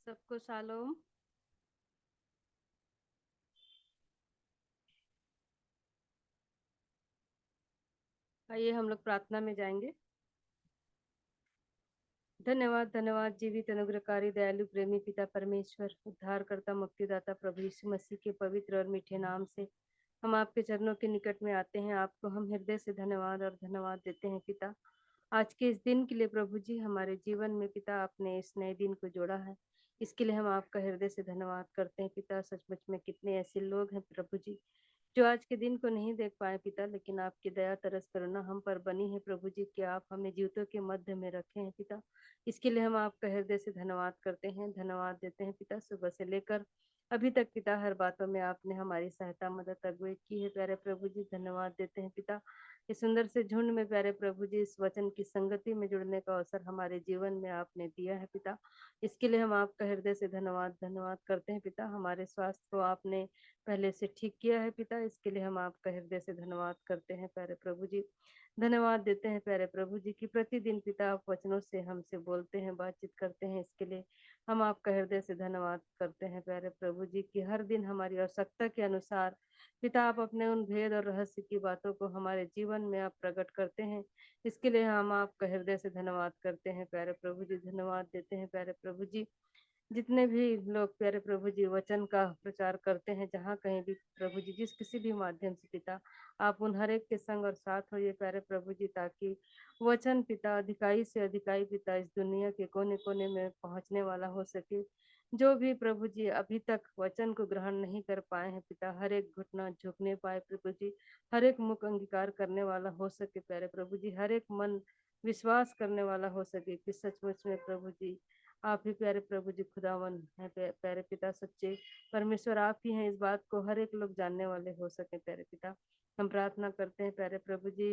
सबको शालोम। आइए हम लोग प्रार्थना में जाएंगे। धन्यवाद धन्यवाद जीवित अनुग्रहकारी दयालु प्रेमी पिता परमेश्वर, उद्धारकर्ता मुक्तिदाता प्रभु यीशु मसीह के पवित्र और मीठे नाम से हम आपके चरणों के निकट में आते हैं। आपको हम हृदय से धन्यवाद और धन्यवाद देते हैं पिता, आज के इस दिन के लिए। प्रभु जी, हमारे जीवन में पिता आपने इस नए दिन को जोड़ा है, इसके लिए हम आपका हृदय से धन्यवाद करते हैं पिता। सचमुच में कितने ऐसे लोग हैं प्रभु जी जो आज के दिन को नहीं देख पाए पिता, लेकिन आपकी दया तरस करुणा हम पर बनी है प्रभु जी कि आप हमें जीवितों के मध्य में रखे हैं पिता। इसके लिए हम आपका हृदय से धन्यवाद करते हैं, धन्यवाद देते हैं पिता। सुबह से लेकर अभी तक पिता हर बातों में आपने हमारी सहायता मदद अगुवाई की है प्यारे प्रभु जी, धन्यवाद देते हैं पिता। इस सुंदर से झुंड में प्यारे प्रभु जी इस वचन की संगति में जुड़ने का अवसर हमारे जीवन में आपने दिया है पिता। इसके लिए हम आपका हृदय से धन्यवाद धन्यवाद करते हैं पिता। हमारे स्वास्थ्य को आपने पहले से ठीक किया है पिता, इसके लिए हम आपका हृदय से धन्यवाद करते हैं प्यारे प्रभु जी। धन्यवाद देते हैं प्यारे प्रभु जी की प्रतिदिन पिता आप वचनों से हमसे बोलते हैं, बातचीत करते हैं, इसके लिए हम आपका हृदय से धन्यवाद करते हैं प्यारे प्रभु जी की हर दिन हमारी आवश्यकता के अनुसार पिता आप अपने उन भेद और रहस्य की बातों को हमारे जीवन में आप प्रकट करते हैं। इसके लिए हम आपका हृदय से धन्यवाद करते हैं प्यारे प्रभु जी, धन्यवाद देते हैं प्यारे प्रभु जी। जितने भी लोग प्यारे प्रभु जी वचन का प्रचार करते हैं, जहाँ कहीं भी प्रभु जी जिस किसी भी माध्यम से पिता आप उन हर एक के संग और साथ होइए प्यारे प्रभु जी, ताकि वचन पिता अधिकाई से अधिकाई पिता इस दुनिया के कोने कोने में पहुंचने वाला हो सके। जो भी प्रभु जी अभी तक वचन को ग्रहण नहीं कर पाए हैं पिता, हर एक घुटना झुकने पाए प्रभु जी, हर एक मुख अंगीकार करने वाला हो सके प्यारे प्रभु जी, हर एक मन विश्वास करने वाला हो सके कि सचमुच में प्रभु जी आप ही प्यारे प्रभु जी खुदावन है। प्यारे पिता सच्चे परमेश्वर आप ही हैं, इस बात को हर एक लोग जानने वाले हो सके प्यारे पिता। हम प्रार्थना करते हैं प्यारे प्रभु जी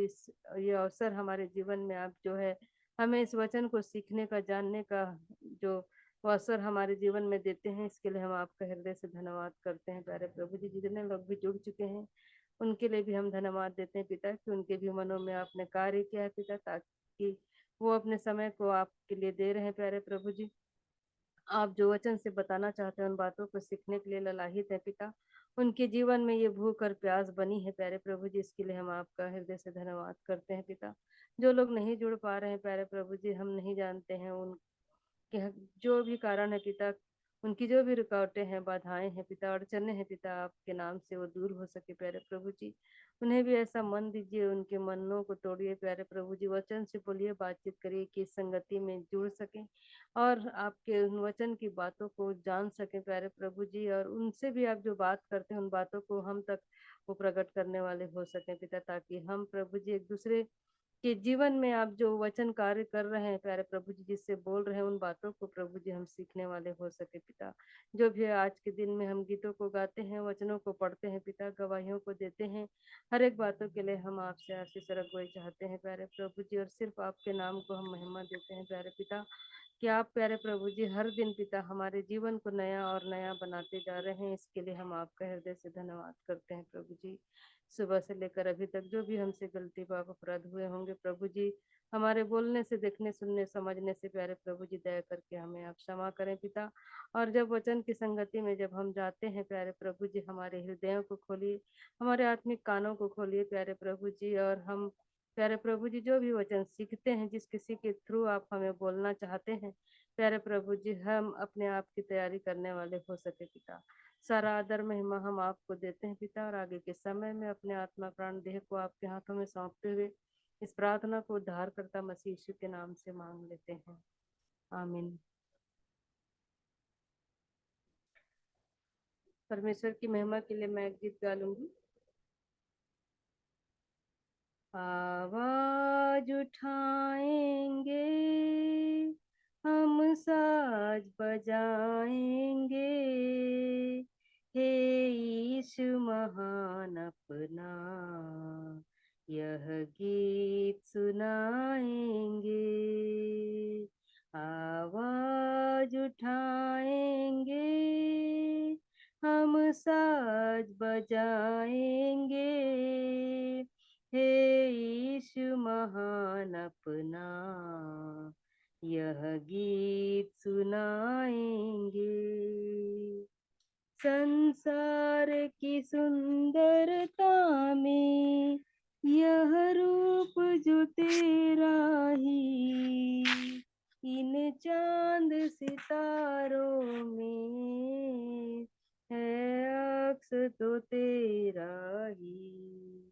ये अवसर हमारे जीवन में आप जो है हमें इस वचन को सीखने का, जानने का जो वो अवसर हमारे जीवन में देते हैं, इसके लिए हम आपका हृदय से धन्यवाद करते हैं प्यारे प्रभु जी। जितने लोग भी जुड़ चुके हैं उनके लिए भी हम धन्यवाद देते हैं पिता कि उनके भी मनों में आपने कार्य किया है पिता, ताकि वो अपने समय को आपके लिए दे रहे हैं प्यारे प्रभु जी। आप जो वचन से बताना चाहते हैं उन बातों को सीखने के लिए ललाहित है पिता, उनके जीवन में ये भूख और प्यास बनी है प्यारे प्रभु जी, इसके लिए हम आपका हृदय से धन्यवाद करते हैं पिता। जो लोग नहीं जुड़ पा रहे हैं प्यारे प्रभु जी, हम नहीं जानते हैं उन कि जो भी कारण है पिता, उनकी जो भी रुकावटें हैं, बाधाएं हैं पिता, अड़चने हैं पिता, आपके नाम से वो दूर हो सके प्यारे प्रभु जी। उन्हें भी ऐसा मन दीजिए, उनके मनों को तोड़िए प्यारे प्रभु जी, वचन से बोलिए, बातचीत करिए कि इस संगति में जुड़ सके और आपके उन वचन की बातों को जान सके प्यारे प्रभु जी, और उनसे भी आप जो बात करते हैं उन बातों को हम तक वो प्रकट करने वाले हो सके पिता, ताकि हम प्रभु जी एक दूसरे कि जीवन में आप जो वचन कार्य कर रहे हैं प्यारे प्रभु जी, जिससे बोल रहे हैं उन बातों को प्रभु जी हम सीखने वाले हो सके पिता। जो भी आज के दिन में हम गीतों को गाते हैं, वचनों को पढ़ते हैं पिता, गवाहियों को देते हैं, हर एक बातों के लिए हम आपसे आशीष और अगुवाई चाहते हैं प्यारे प्रभु जी, और सिर्फ आपके नाम को हम महिमा देते हैं प्यारे पिता कि आप प्यारे प्रभु जी हर दिन पिता हमारे जीवन को नया और नया बनाते जा रहे हैं, इसके लिए हम आपका हृदय से धन्यवाद करते हैं प्रभु जी। सुबह से लेकर अभी तक जो भी हमसे गलती पाप अपराध हुए होंगे प्रभु जी, हमारे बोलने से, देखने, सुनने, समझने से प्यारे प्रभु जी दया करके हमें आप क्षमा करें पिता। और जब वचन की संगति में जब हम जाते हैं प्यारे प्रभु जी, हमारे हृदयों को खोलिए, हमारे आत्मिक कानों को खोलिए प्यारे प्रभु जी, और हम प्यारे प्रभु जी जो भी वचन सीखते हैं, जिस किसी के थ्रू आप हमें बोलना चाहते हैं प्यारे प्रभु जी, हम अपने आप की तैयारी करने वाले हो सके पिता। सारा आदर महिमा हम आपको देते हैं पिता, और आगे के समय में अपने आत्मा प्राण देह को आपके हाथों में सौंपते हुए इस प्रार्थना को उद्धारकर्ता मसीह यीशु के नाम से मांग लेते हैं, आमीन। परमेश्वर की महिमा के लिए मैं एक गीत गा लूंगी। आवाज उठाएंगे, हम साज बजाएंगे, हे यीशु महान अपना यह गीत सुनाएंगे। आवाज उठाएंगे, हम साज बजाएंगे, हे यीशु महान अपना यह गीत सुनाएंगे। संसार की सुंदरता में यह रूप जो तेरा ही, इन चांद सितारों में है अक्स तो तेरा ही।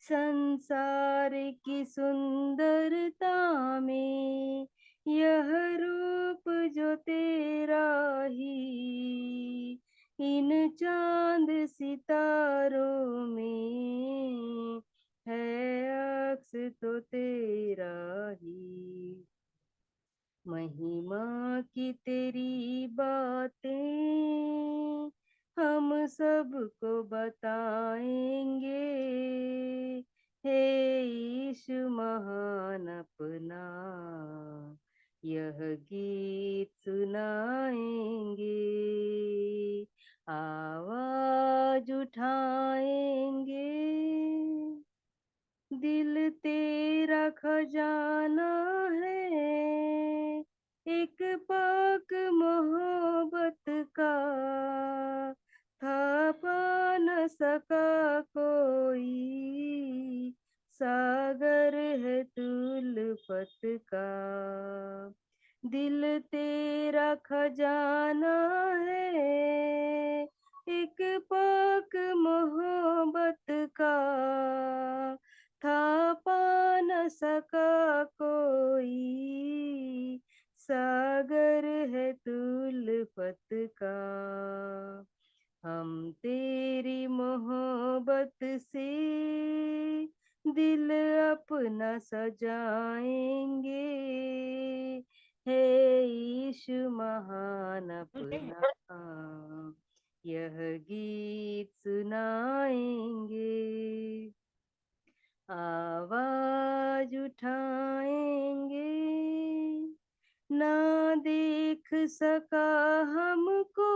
संसार की सुंदरता में यह रूप जो तेरा ही, इन चांद सितारों में है अक्स तो तेरा ही। महिमा की तेरी बातें हम सबको बताएंगे। हे यीशु महान अपना यह गीत सुनाएंगे। आवाज उठाएंगे, दिल तेरा खजाना है, एक पाक मोहब्बत का था पा न सका कोई, सागर है तू उल्फत का। दिल तेरा खजाना है, एक पाक मोहब्बत का था पा न सका कोई, सागर है तू उल्फत का। हम तेरी मोहब्बत से दिल अपना सजाएंगे। हे यीशु महान अपना यह गीत सुनाएंगे। आवाज उठाएंगे, ना देख सका हमको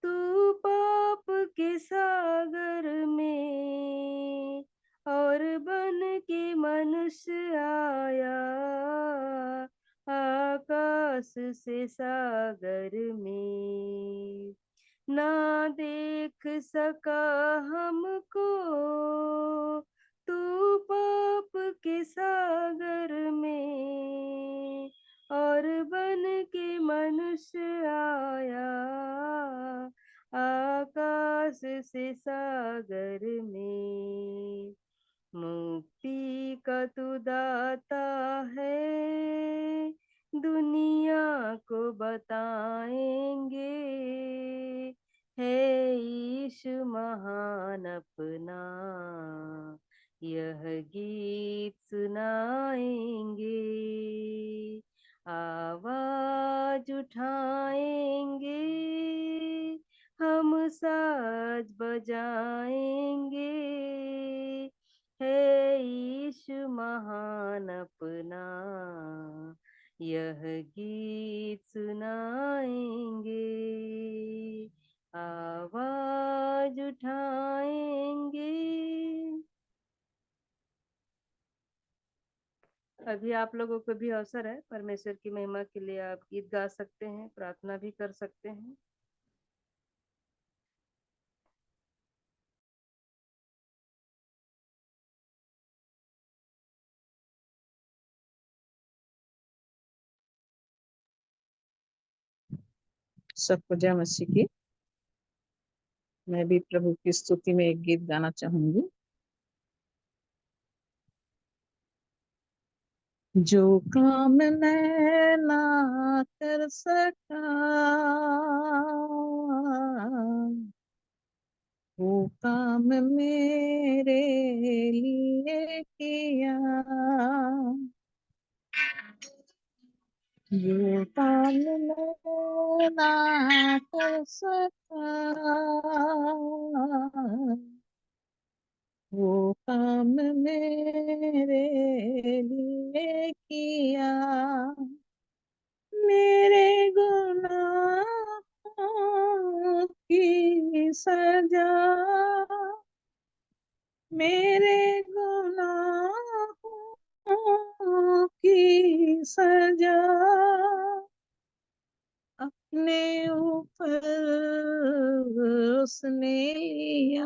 तू पाप के सागर में, और बन के मनुष्य आया आकाश से सागर में। ना देख सका हमको तू पाप के सागर में, और बन के मनुष्य आया आकाश से सागर में। मुक्ति का तू दाता है, दुनिया को बताएंगे। हे यीशु महान अपना यह गीत सुनाएंगे। आवाज उठाएंगे, हम साज बजाएंगे। हे यीशु महान अपना यह गीत सुनाएंगे। आवाज उठाएंगे। अभी आप लोगों को भी अवसर है, परमेश्वर की महिमा के लिए आप गीत गा सकते हैं, प्रार्थना भी कर सकते हैं। सबको जय मसीह की। मैं भी प्रभु की स्तुति में एक गीत गाना चाहूंगी। जो काम मैं ना कर सका, वो काम मेरे लिए किया। जो काम मैं ना कर सका, वो काम मेरे लिए किया। मेरे गुनाहों की सजा, मेरे गुनाहों की अपने ऊपर उसने लिया,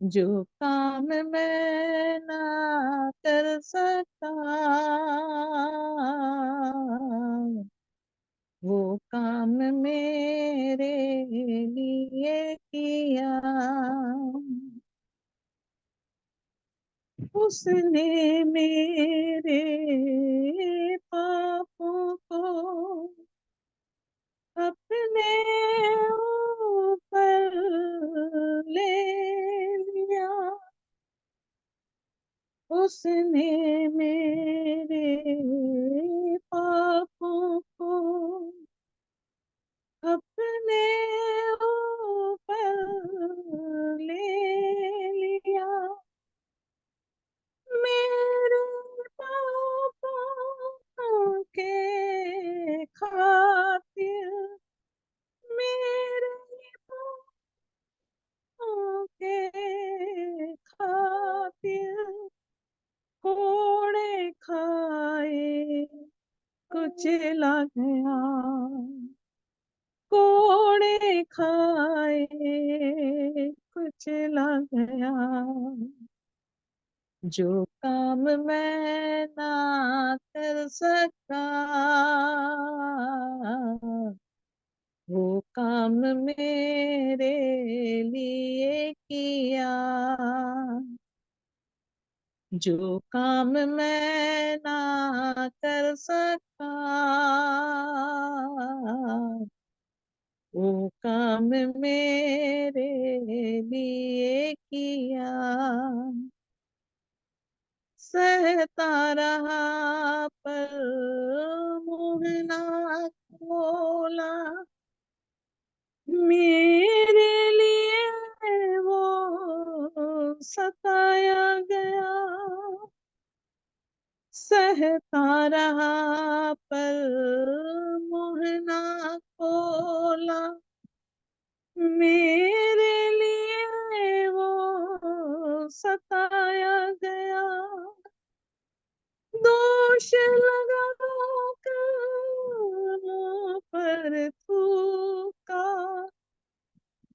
जो काम मैं ना कर सका वो काम मेरे लिए किया। उसने मेरे पापों को अपने ऊपर ले लिया, उसने मेरे पापों को अपने ऊपर ले लिया, मेरे पापों के खातिर, मेरे पापों के खातिर कोड़े खाए कुचला गया, कोड़े खाए कुचला गया, जो काम मैं ना कर सका वो काम मेरे लिए किया, जो काम मैं ना कर सका वो काम मेरे लिए किया। सहता रहा पर मुँह ना खोला, मेरे लिए वो सताया गया, सहता रहा पर मुँह ना खोला, मेरे लिए वो सताया गया, दोष लगा कर मुँह पर थूका,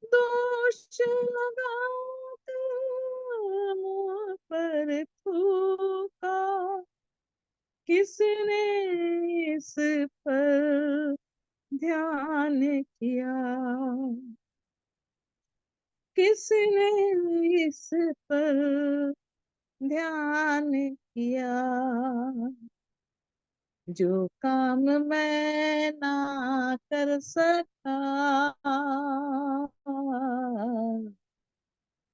दोष लगा कर मुँह पर थूका, किसने इस पर ध्यान किया, किसने इस पर ध्यान किया, जो काम मैं ना कर सका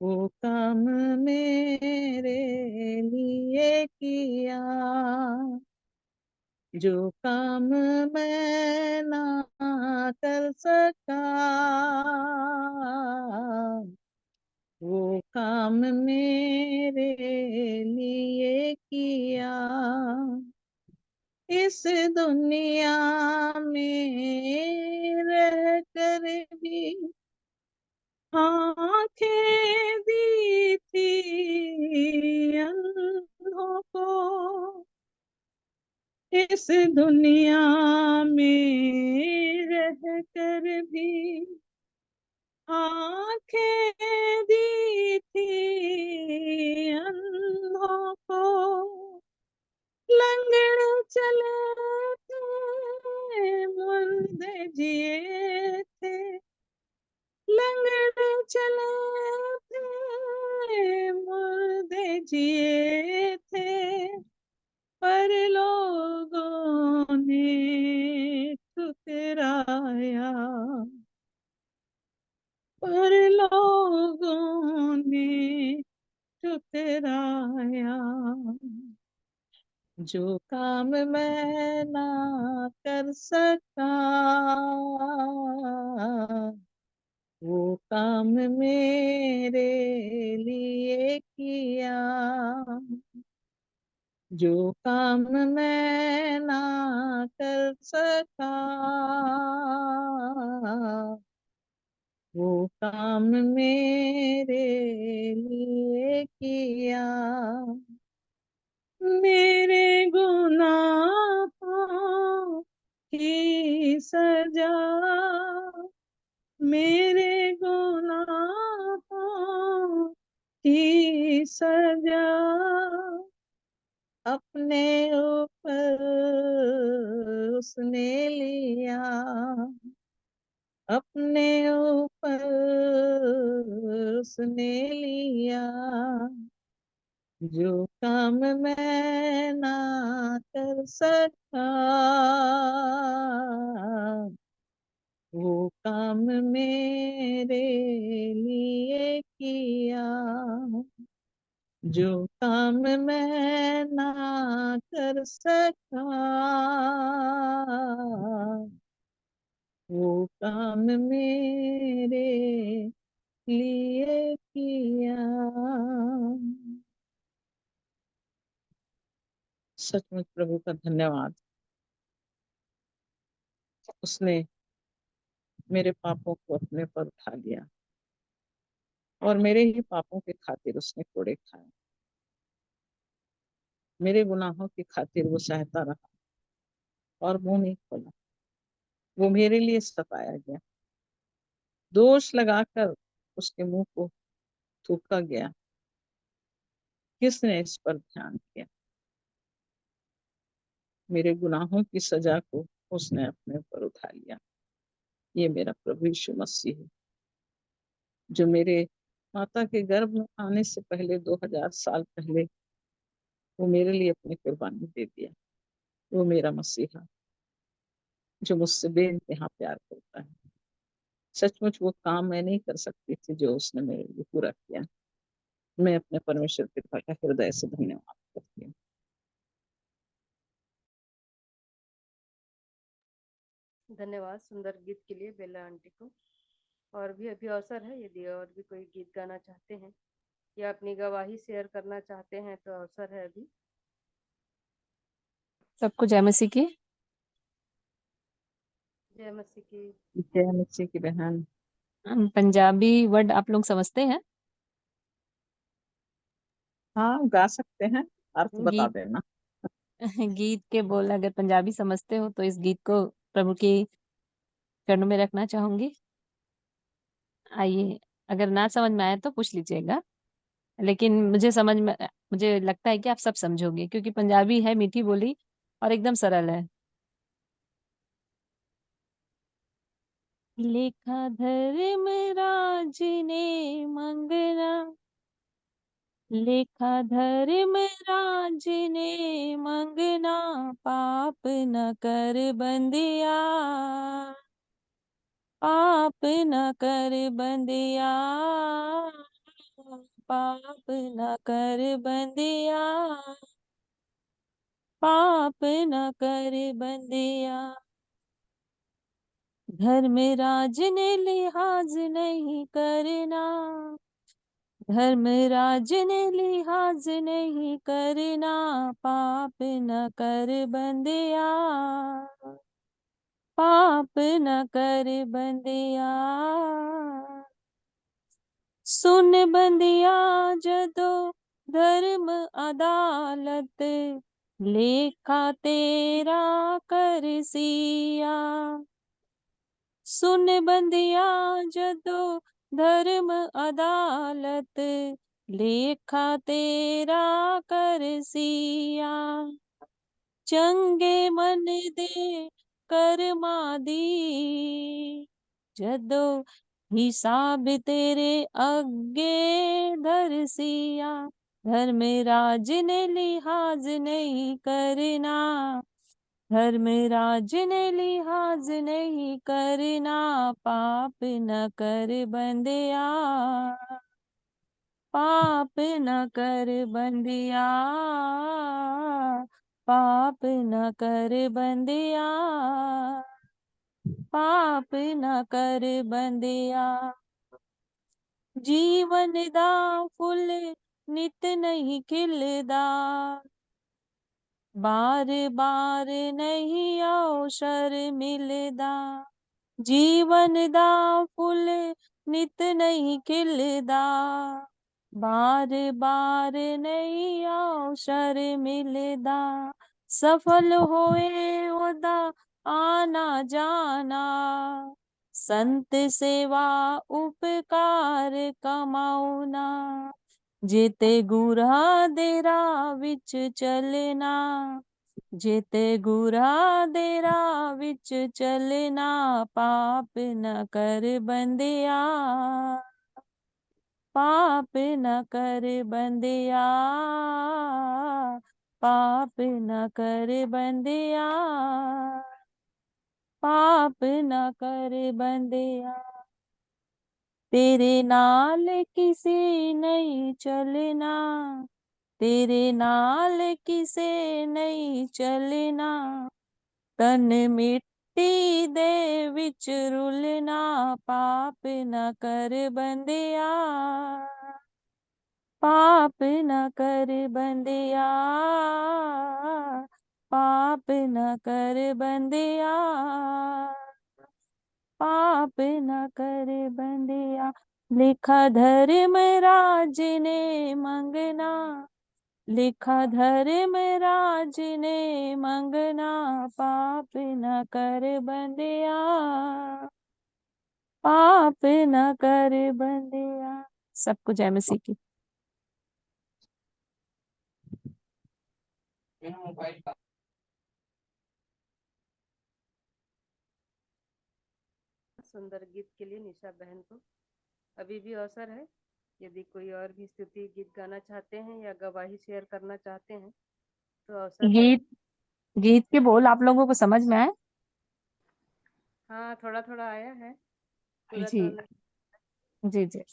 वो काम मेरे लिए किया, जो काम मैं ना कर सका वो काम मेरे लिए किया। इस दुनिया में रह कर भी आंखें दी थी अंधों को, इस दुनिया में रह कर भी आंखें दी थी अंधों को, लंगड़े चले थे मुर्दे जिए थे, लंगड़े चले थे मुर्दे जिए थे, पर लोगों ने ठुकराया, पर लोगों ने ठुकराया, जो काम मैं ना कर सका वो काम मेरे लिए किया, जो काम मैं ना कर सका वो काम मेरे लिए किया, मेरे गुनाहों की सजा मेरे गुनाहों की सजा अपने ऊपर उसने लिया, अपने ऊपर उसने लिया। जो काम मैं ना कर सका वो काम मेरे लिए किया। जो काम मैं ना कर सका वो काम मेरे लिए किया। सचमुच प्रभु का धन्यवाद, उसने मेरे पापों को अपने पर उठा लिया और मेरे ही पापों के खातिर उसने कोड़े खाए। मेरे गुनाहों की खातिर वो सहता रहा और मुंह नहीं खोला। वो मेरे लिए सताया गया, दोष लगाकर उसके मुंह को थूका गया। किसने इस पर ध्यान किया? मेरे गुनाहों की सजा को उसने अपने ऊपर उठा लिया। ये मेरा प्रभु यीशु मसीह है, जो मेरे माता के गर्भ में आने से पहले 2000 साल पहले वो मेरे लिए अपनी कुर्बानी दे दिया। वो मेरा मसीहा जो मुझसे बेइंतहा प्यार करता है। सचमुच वो काम मैं नहीं कर सकती थी जो उसने मेरे लिए पूरा किया। मैं अपने परमेश्वर पिता का हृदय से धन्यवाद करती हूँ। धन्यवाद सुंदर गीत के लिए बेला आंटी को। और भी अभी अवसर है, यदि और भी कोई गीत गाना चाहते हैं या अपनी गवाही शेयर करना चाहते हैं तो अवसर है अभी। सबको जय मसीह की। जय मसीह की। जय मसीह की बहन। पंजाबी वर्ड आप लोग समझते हैं? हाँ, गा सकते हैं, अर्थ बता गीत देना। गीत के बोल अगर पंजाबी समझते हो तो इस गीत को प्रभु के चरणों में रखना चाहूंगी। आइए, अगर ना समझ में आए तो पूछ लीजिएगा, लेकिन मुझे लगता है कि आप सब समझोगे क्योंकि पंजाबी है मीठी बोली और एकदम सरल है। लेखा धर्म राज ने मंगना, लेखा धर्म राज ने मंगना, पाप न कर बंदिया, पाप न कर बंदिया, पाप न कर बंदिया, पाप न कर बंदिया। धर्मराज ने लिहाज नहीं करना, धर्मराज ने लिहाज नहीं करना, पाप न कर बंदिया, पाप न कर बंदिया। सुन बंदिया जदो धर्म अदालत, लेखा तेरा कर सिया। सुन बंदिया जदो धर्म अदालत, लेखा तेरा कर सिया। चंगे मन दे कर्मा दी, जदो हिसाब तेरे अगे धरसिया। धर्मराज ने लिहाज नहीं करना, धर्मराज ने लिहाज नहीं करना, पाप न कर बंदिया, पाप न कर बंदिया, पाप न कर बंदिया, पाप न कर बंदिया। जीवन दा फुल नित नहीं खिलदा, बार बार नहीं अवसर मिलदा। जीवन दा फुल नित नहीं खिलदा, बार बार नहीं अवसर मिलदा। सफल होए ओदा आना जाना, संत सेवा उपकार कमाउना, जेते गुरा देरा विच चलना, जेते गुरा देरा विच चलना, पाप न कर बंदिया, पाप न कर बंदिया, पाप न कर बंदिया, पाप न कर बंदिया, तेरे नाल किसे नहीं चलना, तेरे नाल किसे नहीं चलना, तन मिट्टी दे विच रुलना, पाप न कर बंदिया, पाप न कर बंदिया, पाप न कर बंदिया, पाप न कर बंदिया, लिखा धर्म राज ने मंगना, लिखा धर्म राज ने मंगना, पाप न कर बंदिया, पाप न कर बंदिया। सबको जय मसीह की। सुंदर गीत के लिए निशा बहन को अभी भी अवसर है। यदि कोई और भी स्तुति गीत गाना चाहते हैं या गवाही शेयर करना चाहते हैं तो अवसर है। गीत गीत के बोल आप लोगों को समझ में आए? हाँ, थोड़ा थोड़ा आया है, पूरा जी तो नहीं। जी जी।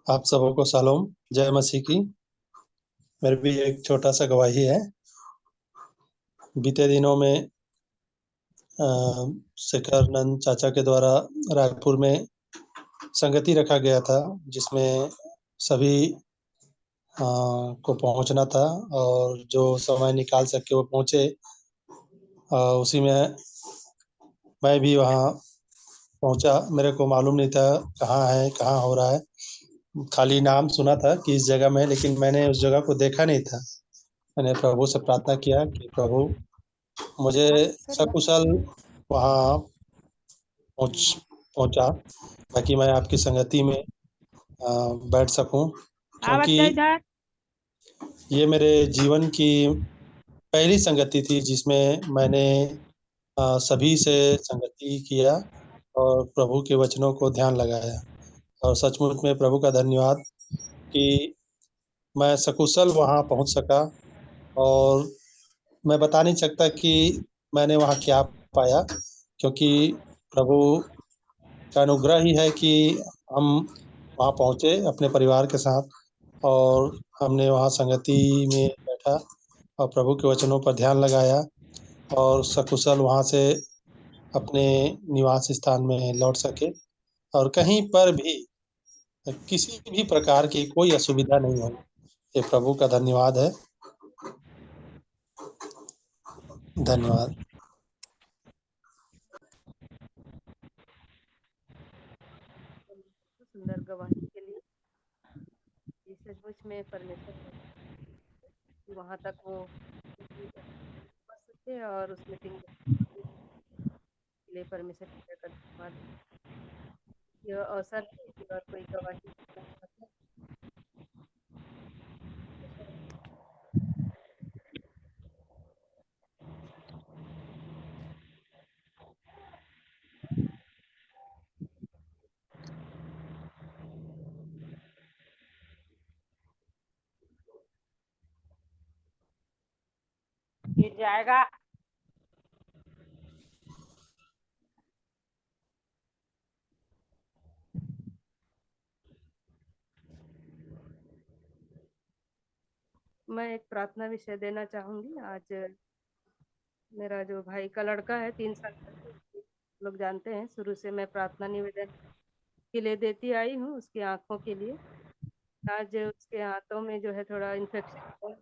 आप सबको सलाम, जय मसीह की। मेरी भी एक छोटा सा गवाही है। बीते दिनों में शेखर नंद चाचा के द्वारा रायपुर में संगति रखा गया था, जिसमें सभी को पहुंचना था और जो समय निकाल सके वो पहुंचे। उसी में मैं भी वहां पहुंचा। मेरे को मालूम नहीं था कहाँ है, कहाँ हो रहा है। खाली नाम सुना था कि इस जगह में, लेकिन मैंने उस जगह को देखा नहीं था। मैंने प्रभु से प्रार्थना किया कि प्रभु मुझे सकुशल वहाँ पहुंचा ताकि मैं आपकी संगति में बैठ सकूं, क्योंकि ये मेरे जीवन की पहली संगति थी जिसमें मैंने सभी से संगति किया और प्रभु के वचनों को ध्यान लगाया। और सचमुच में प्रभु का धन्यवाद कि मैं सकुशल वहाँ पहुँच सका। और मैं बता नहीं सकता कि मैंने वहाँ क्या पाया, क्योंकि प्रभु का अनुग्रह ही है कि हम वहाँ पहुँचे अपने परिवार के साथ और हमने वहाँ संगति में बैठा और प्रभु के वचनों पर ध्यान लगाया और सकुशल वहाँ से अपने निवास स्थान में लौट सके और कहीं पर भी किसी भी प्रकार की कोई असुविधा नहीं हुई। ये प्रभु का धन्यवाद है। धन्यवाद। सुंदर गवाही के लिए सचमुच में परमेश्वर वहां तक वो पहुंच सके और उस मीटिंग के लिए परमेश्वर का धन्यवाद। यह अवसर है कि और कोई गवाही देना चाहते हैं। गिर जाएगा। मैं एक प्रार्थना विषय देना चाहूंगी। आज मेरा जो भाई का लड़का है 3 साल का, लोग जानते हैं, शुरू से मैं प्रार्थना निवेदन के लिए देती आई हूँ उसकी आंखों के लिए। आज उसके हाथों में जो है थोड़ा इन्फेक्शन है,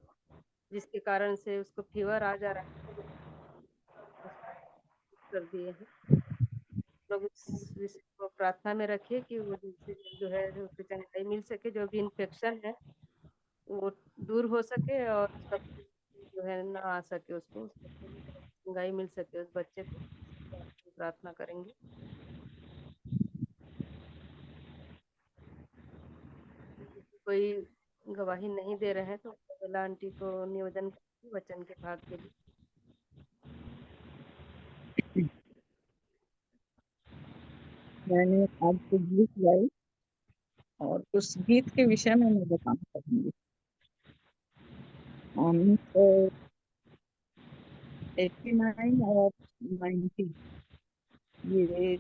जिसके कारण से उसको फीवर आ जा रहा है, कर दिए हैं। लोग उस विषय को प्रार्थना में रखिए कि वो जल्द से जल्द जो है उसको चंगाई मिल सके। जो भी इन्फेक्शन है वो दूर हो सके और उसका जो है ना आ सके, उसको चंगाई मिल सके उस बच्चे को, प्रार्थना करेंगे। कोई गवाही नहीं दे रहे हैं तो बेला आंटी को निवेदन करेंगे वचन के भाग के लिए। मैंने आज कुछ गीत गाई और उस गीत के विषय में मैं बताना चाहूंगी। 1989 और 90, ये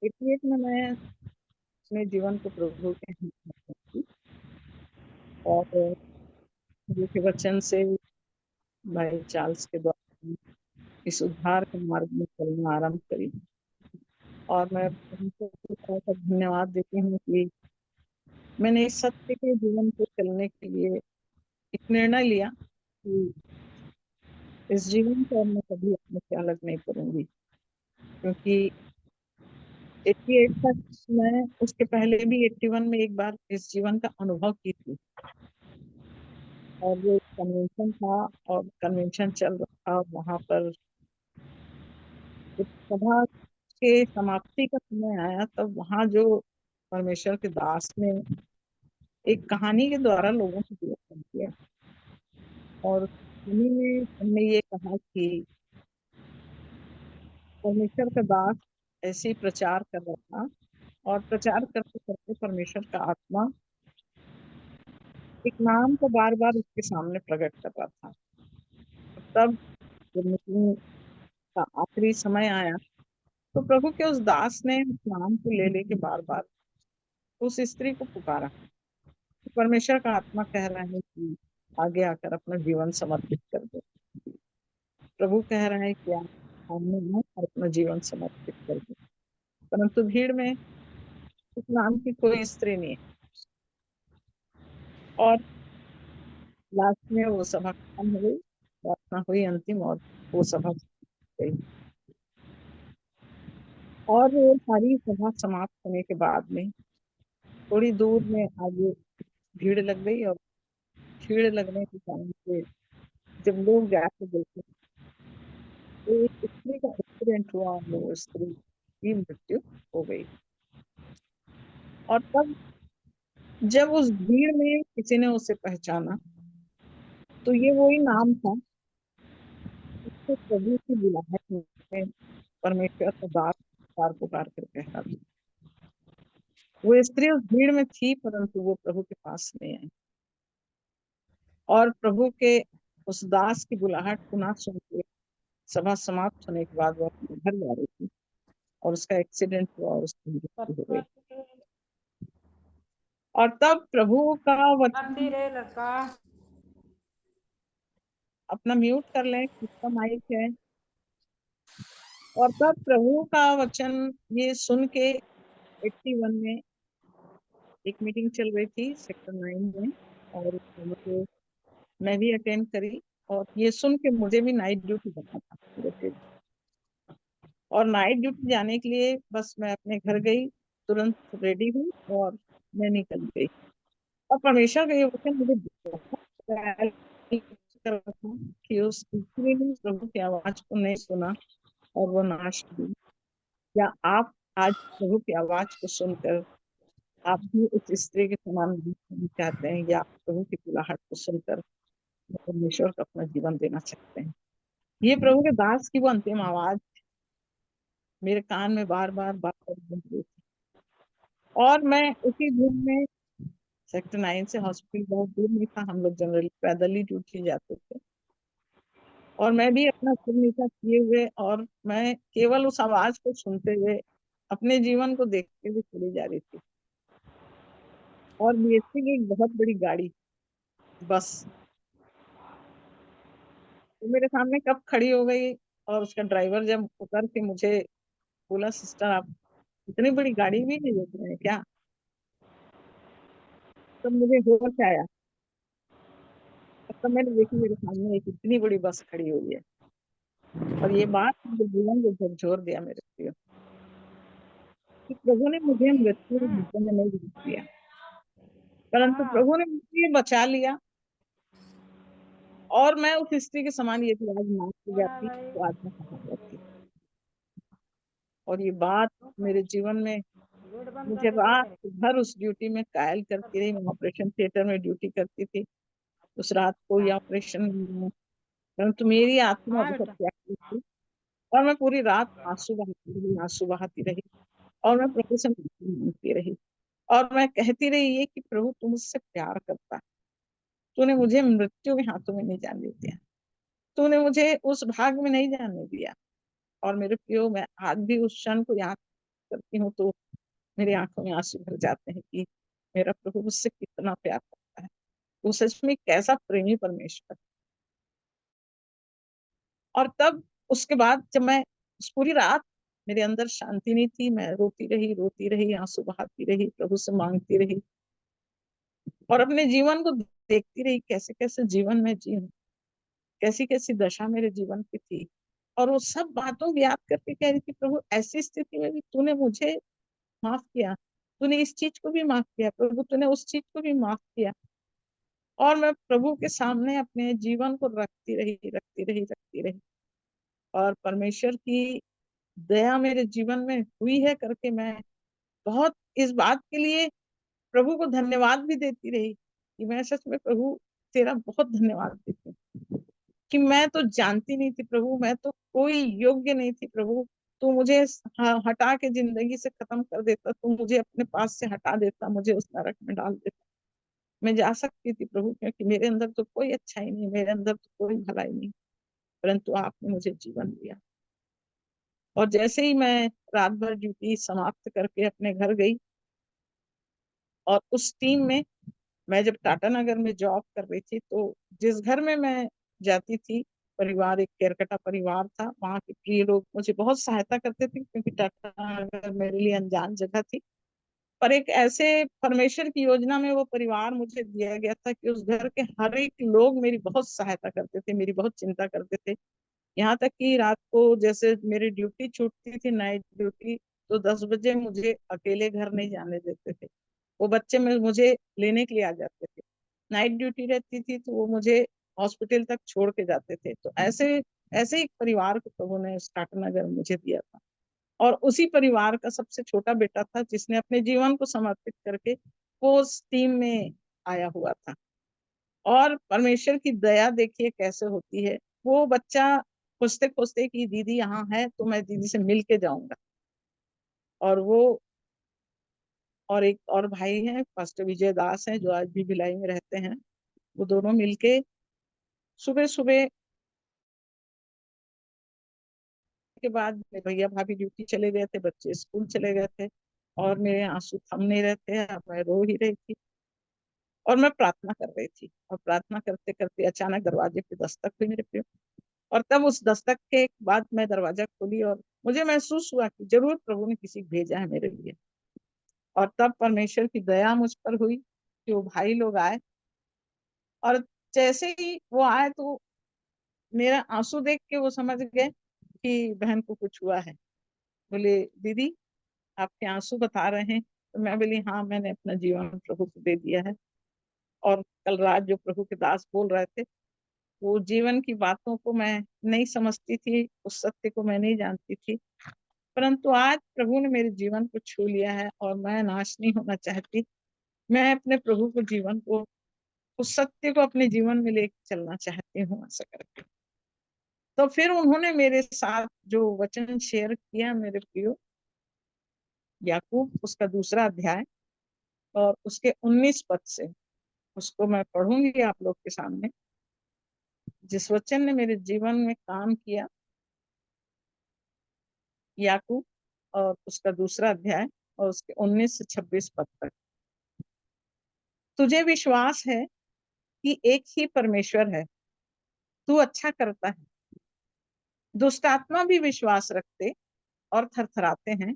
88 में मैं अपने जीवन को प्रभु के हाथ में रखी और प्रभु के वचन से भाई चार्ल्स के द्वारा इस उद्धार के मार्ग में चलना आरंभ करी। और मैं प्रभु को बहुत धन्यवाद देती हूँ कि मैंने इस सत्य के जीवन को चलने के लिए एक निर्णय लिया कि इस जीवन को मैं कभी अपने से अलग नहीं करूंगी, क्योंकि 88 तक मैं, उसके पहले भी 81 में एक बार इस जीवन का अनुभव की थी। और वो कन्वेंशन था और कन्वेंशन चल रहा था, वहां पर जब सभा के समाप्ति का समय आया तब वहां जो परमेश्वर के दास ने एक कहानी के द्वारा लोगों को दिया किया और कहानी में हमने ये कहा कि परमेश्वर का दास ऐसे ही प्रचार कर रहा था और प्रचार करते करते परमेश्वर का आत्मा एक नाम को बार बार उसके सामने प्रकट कर रहा था। तब जब मीटिंग का आखिरी समय आया तो प्रभु के उस दास ने उस नाम को ले लेके बार बार उस स्त्री को पुकारा। तो परमेश्वर का आत्मा कह रहा है कि आगे आकर अपना जीवन समर्पित कर दो। प्रभु कह रहा है कि आप सामने आओ और अपना जीवन समर्पित कर दो। परंतु भीड़ में उस नाम की कोई स्त्री नहीं है और लास्ट में वो सभा खत्म हो गई, प्रार्थना हुई अंतिम और वो सभा गई। और वो सारी सभा समाप्त होने के बाद में थोड़ी दूर में आगे भीड़ लग गई और भीड़ लगने के कारण से जब लोग जाके देखे तो एक स्त्री का एक्सीडेंट हुआ और वो स्त्री की मृत्यु हो गई। और तब जब उस भीड़ में किसी ने उसे पहचाना तो ये वही नाम था जिसको प्रभु की बुलाहट में परमेश्वर का दास पुकार कर कह रहा था। वो स्त्री उस भीड़ में थी परंतु वो प्रभु के पास नहीं आई और प्रभु के उस दास की बुलाहट को ना सुन के सभा समाप्त होने के बाद वो अपने घर जा रही थी और उसका एक्सीडेंट हुआ और उसकी मृत्यु हो गई। और तब प्रभु का वचन, अपना म्यूट कर लें, किसका माइक है। और तब प्रभु का वचन ये सुन के 81 में एक मीटिंग चल रही थी सेक्टर 9 में और मुझे, मैं भी अटेंड करी और ये सुन के मुझे भी नाइट ड्यूटी करना था पूरे दिन। और नाइट ड्यूटी जाने के लिए बस मैं अपने घर गई, तुरंत रेडी हुई और मैं निकल गई। और परमेश्वर का ये वचन मुझे बहुत कि उस स्त्री ने प्रभु की आवाज को नहीं सुना और वो नाश हुई। या आप आज प्रभु की आवाज को सुनकर आप भी उस स्त्री के समान नहीं चाहते हैं, या आप प्रभु की बुलाहट को सुनकर परमेश्वर को अपना जीवन देना चाहते हैं। ये प्रभु के दास की वो अंतिम आवाज मेरे कान में बार बार गूंज रही थी। और मैं उसी धुन में, सेक्टर 9 से हॉस्पिटल बहुत दूर नहीं था, हम लोग जनरली पैदल ही ड्यूटी जाते थे और मैं भी अपना सिर नीचा किए हुए और मैं केवल उस आवाज को सुनते हुए अपने जीवन को देखते हुए चली जा रही थी। और बीएससी की एक बहुत बड़ी गाड़ी, बस, तो मेरे सामने कब खड़ी हो गई और उसका ड्राइवर जब उतर के मुझे बोला, सिस्टर आप इतनी बड़ी गाड़ी भी नहीं देख रहे हैं क्या? तब मुझे होश आया, तब मैंने देखी मेरे सामने एक इतनी बड़ी बस खड़ी हुई है। और ये बात मुझे जीवन को झकझोर दिया मेरे लिए कि प्रभु ने मुझे मृत्यु के घाटों में नहीं गिरा दिया, परंतु प्रभु ने मुझे बचा लिया और मैं उस स्त्री के समान यदि आज माफ की जाती तो आज मैं कहाँ जाती। और ये बात मेरे जीवन में मुझे रात भर उस ड्यूटी में कायल करती रही। मैं ऑपरेशन थिएटर में ड्यूटी करती थी। उस रात को ये ऑपरेशन, परंतु मेरी आत्मा बहुत व्याकुल थी और मैं पूरी रात आंसू बहाती रही और मैं प्रभु से माफी मांगती रही और मैं कहती रही ये कि प्रभु तू मुझसे प्यार करता है, तूने मुझे मृत्यु के हाथों में नहीं जाने दिया, तूने मुझे उस भाग में नहीं जाने दिया। और मेरे प्रियो, मैं आज भी उस क्षण को याद करती हूँ तो मेरी आंखों में आंसू भर जाते हैं कि मेरा प्रभु मुझसे कितना प्यार करता है। वो सच में कैसा प्रेमी परमेश्वर। और तब उसके बाद जब मैं उस पूरी रात मेरे अंदर शांति नहीं थी, मैं रोती रही, आंसू बहाती रही, प्रभु से मांगती रही और अपने जीवन को देखती रही कैसे कैसे जीवन में जी हूँ, कैसी कैसी दशा मेरे जीवन की थी। और वो सब बातों को याद करके कह रही थी प्रभु ऐसी स्थिति में भी तूने मुझे माफ किया, तूने इस चीज को भी माफ किया, प्रभु तूने उस चीज को भी माफ किया। और मैं प्रभु के सामने अपने जीवन को रखती रही और परमेश्वर की दया मेरे जीवन में हुई है करके मैं बहुत इस बात के लिए प्रभु को धन्यवाद भी देती रही कि मैं सच में प्रभु तेरा बहुत धन्यवाद देती हूँ कि मैं तो जानती नहीं थी प्रभु, मैं तो कोई योग्य नहीं थी प्रभु। तू मुझे हटा के जिंदगी से खत्म कर देता, तू मुझे अपने पास से हटा देता, मुझे उस नरक में डाल देता। मैं जा सकती थी प्रभु, क्योंकि मेरे अंदर तो कोई अच्छाई नहीं, मेरे अंदर तो कोई भलाई नहीं, परंतु आपने मुझे जीवन दिया। और जैसे ही मैं रात भर ड्यूटी समाप्त करके अपने घर गई और उस टीम में मैं जब टाटा नगर में जॉब कर रही थी तो जिस घर में मैं जाती थी, परिवार एक केरकटा परिवार था, वहाँ के प्रिय लोग मुझे बहुत सहायता करते थे क्योंकि टाटा नगर मेरे लिए अनजान जगह थी। पर एक ऐसे परमेश्वर की योजना में वो परिवार मुझे दिया गया था कि उस घर के हर एक लोग मेरी बहुत सहायता करते थे, मेरी बहुत चिंता करते थे। यहाँ तक कि रात को जैसे मेरी ड्यूटी छूटती थी, नाइट ड्यूटी, तो 10 बजे मुझे अकेले घर नहीं जाने देते थे। वो बच्चे में मुझे लेने के लिए आ जाते थे। नाइट ड्यूटी रहती थी तो वो मुझे हॉस्पिटल तक छोड़ के जाते थे। तो ऐसे ऐसे एक परिवार को प्रभु ने टाटानगर में मुझे दिया था। और उसी परिवार का सबसे छोटा बेटा था जिसने अपने जीवन को समर्पित करके वो उस टीम में आया हुआ था। और परमेश्वर की दया देखिए कैसे होती है। वो बच्चा खोजते खोजते कि दीदी यहाँ है तो मैं दीदी से मिल के जाऊंगा। और वो और एक और भाई हैं पास्टर विजय दास हैं जो आज भी भिलाई में रहते हैं। वो दोनों मिलके सुबह सुबह के बाद भैया भाभी ड्यूटी चले गए थे, बच्चे स्कूल चले गए थे और मेरे आंसू थम नहीं रहे थे, मैं रो ही रही थी और मैं प्रार्थना कर रही थी। और प्रार्थना करते करते अचानक दरवाजे पे दस्तक हुई मेरे प्रिय। और तब उस दस्तक के बाद मैं दरवाजा खोली और मुझे महसूस हुआ कि जरूर प्रभु ने किसी को भेजा है मेरे लिए। और तब परमेश्वर की दया मुझ पर हुई कि वो भाई लोग आए और जैसे ही वो आए तो मेरा आंसू देख के वो समझ गए कि बहन को कुछ हुआ है। बोले दीदी आपके आंसू बता रहे हैं। तो मैं बोली हाँ, मैंने अपना जीवन प्रभु को दे दिया है। और कल रात जो प्रभु के दास बोल रहे थे वो जीवन की बातों को मैं नहीं समझती थी, उस सत्य को मैं नहीं जानती थी, परंतु आज प्रभु ने मेरे जीवन को छू लिया है और मैं नाश नहीं होना चाहती। मैं अपने प्रभु को जीवन को उस सत्य को अपने जीवन में लेकर चलना चाहती हूँ ऐसा करके। तो फिर उन्होंने मेरे साथ जो वचन शेयर किया मेरे प्रियो, याकूब उसका दूसरा अध्याय और उसके 19 पद से उसको मैं पढ़ूंगी आप लोग के सामने। जिस वचन ने मेरे जीवन में काम किया, याकूब और उसका दूसरा अध्याय और उसके 19 से 26 पद तक। तुझे विश्वास है कि एक ही परमेश्वर है, तू अच्छा करता है। दुष्ट आत्मा भी विश्वास रखते और थरथराते हैं।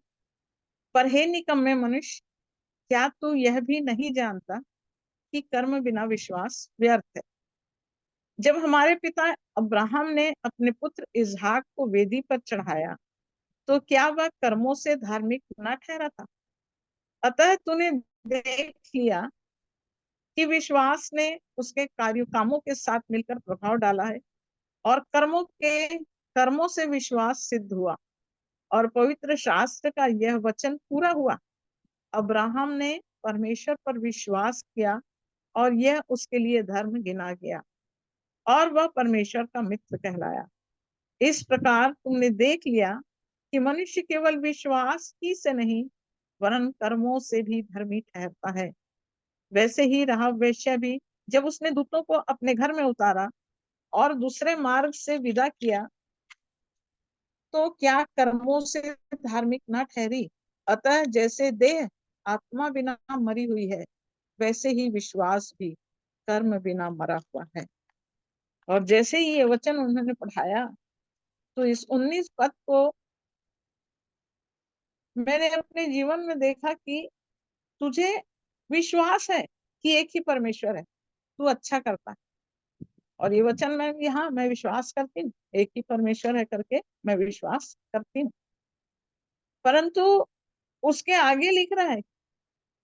पर हे निकम्मे मनुष्य, क्या तू यह भी नहीं जानता कि कर्म बिना विश्वास व्यर्थ है। जब हमारे पिता अब्राहम ने अपने पुत्र इसहाक को वेदी पर चढ़ाया तो क्या वह कर्मों से धार्मिक न ठहरा था। अतः तूने देख लिया कि कि विश्वास ने उसके कामों के साथ मिलकर प्रभाव डाला है और कर्मों से विश्वास सिद्ध हुआ और पवित्र शास्त्र का यह वचन पूरा हुआ। अब्राहम ने परमेश्वर पर विश्वास किया और यह उसके लिए धर्म गिना गया और वह परमेश्वर का मित्र कहलाया। इस प्रकार तुमने देख लिया कि मनुष्य केवल विश्वास ही से नहीं वरन कर्मों से भी धर्मी ठहरता है। वैसे ही राहाब वेश्या भी जब उसने दूतों को अपने घर में उतारा और दूसरे मार्ग से विदा किया तो क्या कर्मों से धार्मिक न ठहरी? अतः जैसे देह आत्मा बिना मरी हुई है वैसे ही विश्वास भी कर्म बिना मरा हुआ है। और जैसे ही ये वचन उन्होंने पढ़ाया तो इस 19 पद को मैंने अपने जीवन में देखा कि तुझे विश्वास है कि एक ही परमेश्वर है, तू अच्छा करता है। और ये वचन मैं विश्वास करती हूँ, एक ही परमेश्वर है करके मैं विश्वास करती हूँ। परंतु उसके आगे लिख रहा है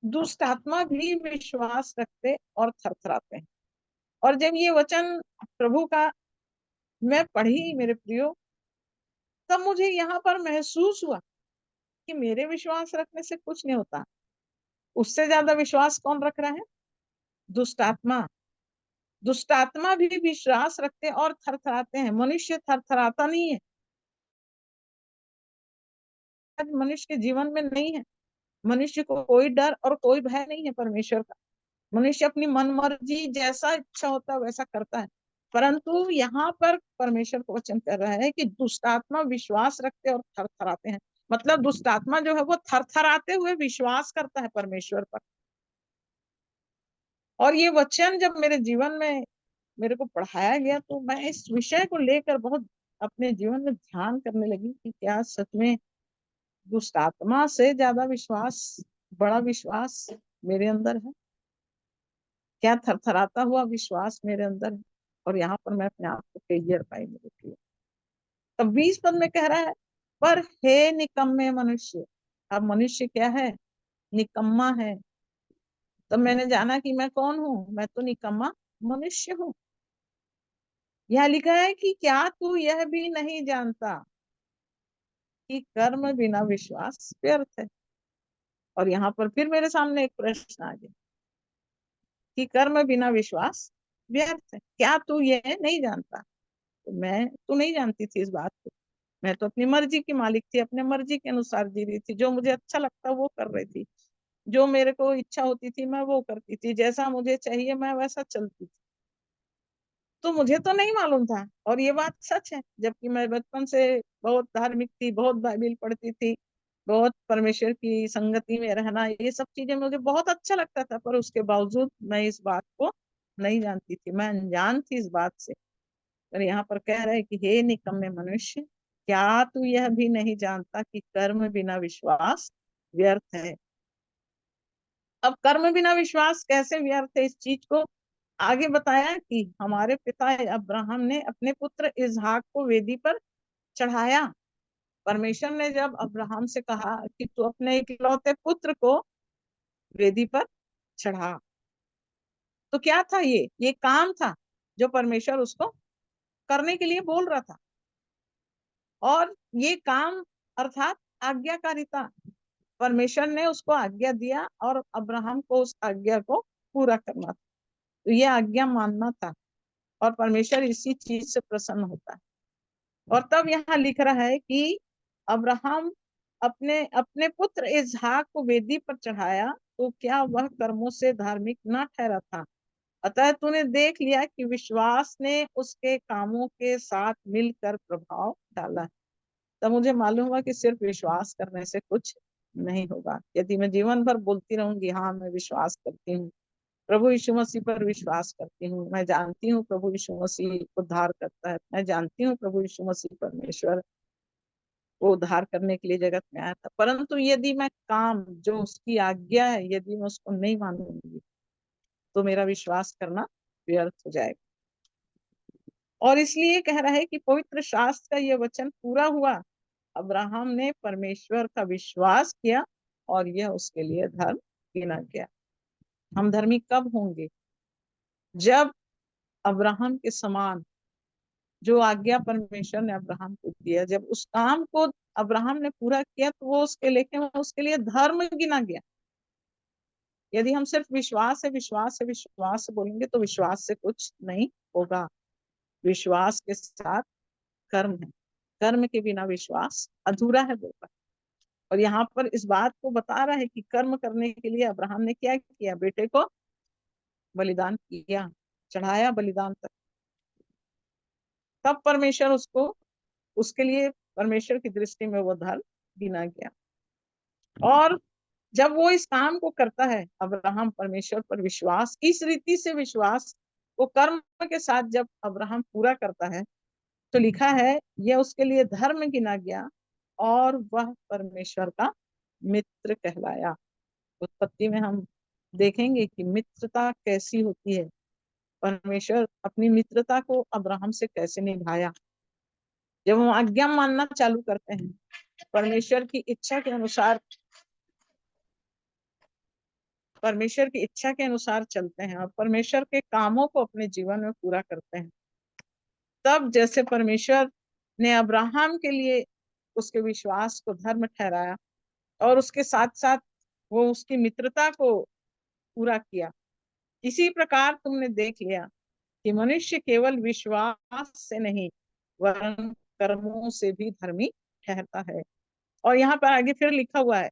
दुष्ट आत्मा भी विश्वास रखते और थरथराते हैं। और जब ये वचन प्रभु का मैं पढ़ी मेरे प्रियो, तब मुझे यहाँ पर महसूस हुआ कि मेरे विश्वास रखने से कुछ नहीं होता। उससे ज्यादा विश्वास कौन रख रहा है? दुष्ट आत्मा। दुष्ट आत्मा भी विश्वास रखते और थरथराते हैं। मनुष्य थरथराता नहीं है, मनुष्य के जीवन में नहीं है। मनुष्य को कोई डर और कोई भय नहीं है परमेश्वर का। मनुष्य अपनी मन मर्जी जैसा इच्छा होता है वैसा करता है। परंतु यहाँ पर परमेश्वर को वचन कर रहा है कि दुष्टात्मा विश्वास रखते और थरथराते हैं। मतलब दुष्टात्मा जो है वो थरथराते हुए विश्वास करता है परमेश्वर पर। और ये वचन जब मेरे जीवन में मेरे को पढ़ाया गया तो मैं इस विषय को लेकर बहुत अपने जीवन में ध्यान करने लगी कि क्या सच में दुष्ट आत्मा से ज्यादा विश्वास, बड़ा विश्वास मेरे अंदर है? क्या थरथराता हुआ विश्वास मेरे अंदर है? और यहाँ पर मैं अपने आप को क्लियर पाई मेरे प्रिय। तब 20 पद में कह रहा है पर हे निकम्मे मनुष्य। अब मनुष्य क्या है? निकम्मा है। तब मैंने जाना कि मैं कौन हूँ? मैं तो निकम्मा मनुष्य हूँ। यहाँ लिखा है कि क्या तू यह भी नहीं जानता कि कर्म बिना विश्वास व्यर्थ है? और यहाँ पर फिर मेरे सामने एक प्रश्न आ गया कि कर्म बिना विश्वास व्यर्थ है। क्या तू ये नहीं जानता? तो मैं तो नहीं जानती थी इस बात को। मैं तो अपनी मर्जी की मालिक थी, अपने मर्जी के अनुसार जी रही थी। जो मुझे अच्छा लगता वो कर रही थी, जो मेरे को इच्छा होती थी मैं वो करती थी, जैसा मुझे चाहिए मैं वैसा चलती थी। तो मुझे तो नहीं मालूम था। और ये बात सच है, जबकि मैं बचपन से बहुत धार्मिक थी, बहुत बाइबिल पढ़ती थी, बहुत परमेश्वर की संगति में रहना, ये सब चीजें मुझे बहुत अच्छा लगता था। पर उसके बावजूद मैं इस बात को नहीं जानती थी, मैं अनजान थी इस बात से। पर यहाँ पर कह रहे हैं कि हे निकम्मे मनुष्य, क्या तू यह भी नहीं जानता कि कर्म बिना विश्वास व्यर्थ है? अब कर्म बिना विश्वास कैसे व्यर्थ है, इस चीज को आगे बताया कि हमारे पिता अब्राहम ने अपने पुत्र इसहाक को वेदी पर चढ़ाया। परमेश्वर ने जब अब्राहम से कहा कि तू अपने इकलौते पुत्र को वेदी पर चढ़ा, तो क्या था? ये काम था जो परमेश्वर उसको करने के लिए बोल रहा था। और ये काम अर्थात आज्ञाकारिता, परमेश्वर ने उसको आज्ञा दिया और अब्राहम को उस आज्ञा को पूरा करना था। तो ये आज्ञा मानना था और परमेश्वर इसी चीज से प्रसन्न होता है। और तब यहाँ लिख रहा है कि अब्राहम अपने अपने पुत्र इसहाक को वेदी पर चढ़ाया तो क्या वह कर्मों से धार्मिक न ठहरा था? अतः तूने देख लिया कि विश्वास ने उसके कामों के साथ मिलकर प्रभाव डाला। तब मुझे मालूम हुआ कि सिर्फ विश्वास करने से कुछ नहीं होगा। यदि मैं जीवन भर बोलती रहूंगी हाँ मैं विश्वास करती हूँ, प्रभु यीशु मसीह पर विश्वास करती हूँ, मैं जानती हूँ प्रभु यीशु मसीह उद्धार करता है, मैं जानती हूँ प्रभु यीशु मसीह परमेश्वर वो उद्धार करने के लिए जगत में आया था, परंतु यदि मैं काम जो उसकी आज्ञा है यदि मैं उसको नहीं मानूंगी तो मेरा विश्वास करना व्यर्थ हो जाएगा। और इसलिए कह रहा है कि पवित्र शास्त्र का यह वचन पूरा हुआ, अब्राहम ने परमेश्वर का विश्वास किया और यह उसके लिए धर्म गिना गया। हम धर्मी कब होंगे? जब अब्राहम के समान जो आज्ञा परमेश्वर ने अब्राहम को दिया, जब उस काम को अब्राहम ने पूरा किया तो वो उसके लेखे में उसके लिए धर्म गिना गया। यदि हम सिर्फ विश्वास है विश्वास है विश्वास बोलेंगे तो विश्वास से कुछ नहीं होगा। विश्वास के साथ कर्म है, कर्म के बिना विश्वास अधूरा है बोलता। और यहाँ पर इस बात को बता रहा है कि कर्म करने के लिए अब्राहम ने क्या किया, बेटे को बलिदान किया, चढ़ाया बलिदान तक। तब परमेश्वर उसको, उसके लिए परमेश्वर की दृष्टि में वो धर्म गिना गया। और जब वो इस काम को करता है अब्राहम, परमेश्वर पर विश्वास, इस रीति से विश्वास वो कर्म के साथ जब अब्राहम पूरा करता है तो लिखा है यह उसके लिए धर्म गिना गया और वह परमेश्वर का मित्र कहलाया। उत्पत्ति में हम देखेंगे कि मित्रता कैसी होती है, परमेश्वर अपनी मित्रता को अब्राहम से कैसे निभाया। जब हम आज्ञा मानना चालू करते हैं, परमेश्वर की इच्छा के अनुसार, परमेश्वर की इच्छा के अनुसार चलते हैं और परमेश्वर के कामों को अपने जीवन में पूरा करते हैं, तब जैसे परमेश्वर ने अब्राहम के लिए उसके विश्वास को धर्म ठहराया और उसके साथ साथ वो उसकी मित्रता को पूरा किया, इसी प्रकार तुमने देख लिया कि मनुष्य केवल विश्वास से नहीं वरन कर्मों से भी धर्मी ठहरता है। और यहाँ पर आगे फिर लिखा हुआ है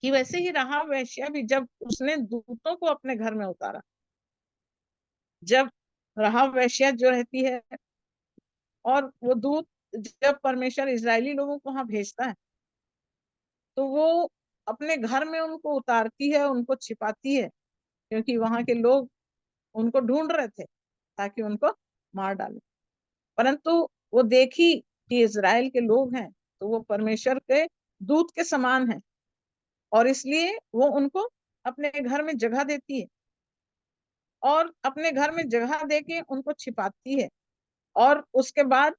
कि वैसे ही राहाब वेश्या भी, जब उसने दूतों को अपने घर में उतारा, जब राहाब वेश्या जो रहती है और वो दूत जब परमेश्वर इजरायली लोगों को वहां भेजता है तो वो अपने घर में उनको उतारती है, उनको छिपाती है, क्योंकि वहां के लोग उनको ढूंढ रहे थे ताकि उनको मार डाले। परंतु वो देखी कि इजराइल के लोग हैं तो वो परमेश्वर के दूत के समान है और इसलिए वो उनको अपने घर में जगह देती है और अपने घर में जगह देके उनको छिपाती है। और उसके बाद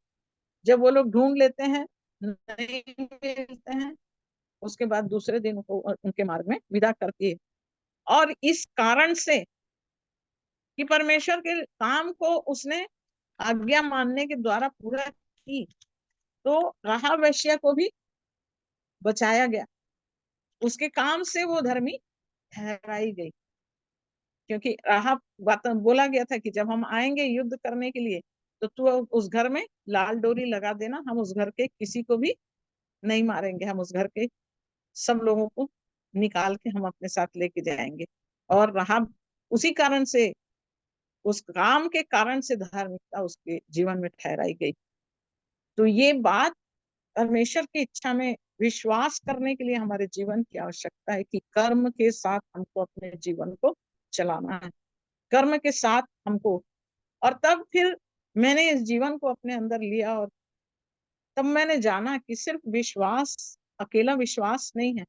जब वो लोग ढूंढ लेते हैं, नहीं मिलते हैं, उसके बाद दूसरे दिन उनको उनके मार्ग में विदा करती है। और इस कारण से कि परमेश्वर के काम को उसने आज्ञा मानने के द्वारा पूरा की, तो राहाब वेश्या को भी बचाया गया, उसके काम से वो धर्मी ठहराई गई। क्योंकि राहाब बोला गया था कि जब हम आएंगे युद्ध करने के लिए तो तू उस घर में लाल डोरी लगा देना, हम उस घर के किसी को भी नहीं मारेंगे, हम उस घर के सब लोगों को निकाल के हम अपने साथ लेके जाएंगे। और राहाब उसी कारण से, उस काम के कारण से धार्मिकता उसके जीवन में ठहराई गई। तो ये बात परमेश्वर की इच्छा में विश्वास करने के लिए हमारे जीवन की आवश्यकता है कि कर्म के साथ हमको अपने जीवन को चलाना है, कर्म के साथ हमको। और तब फिर मैंने इस जीवन को अपने अंदर लिया और तब मैंने जाना कि सिर्फ विश्वास, अकेला विश्वास नहीं है,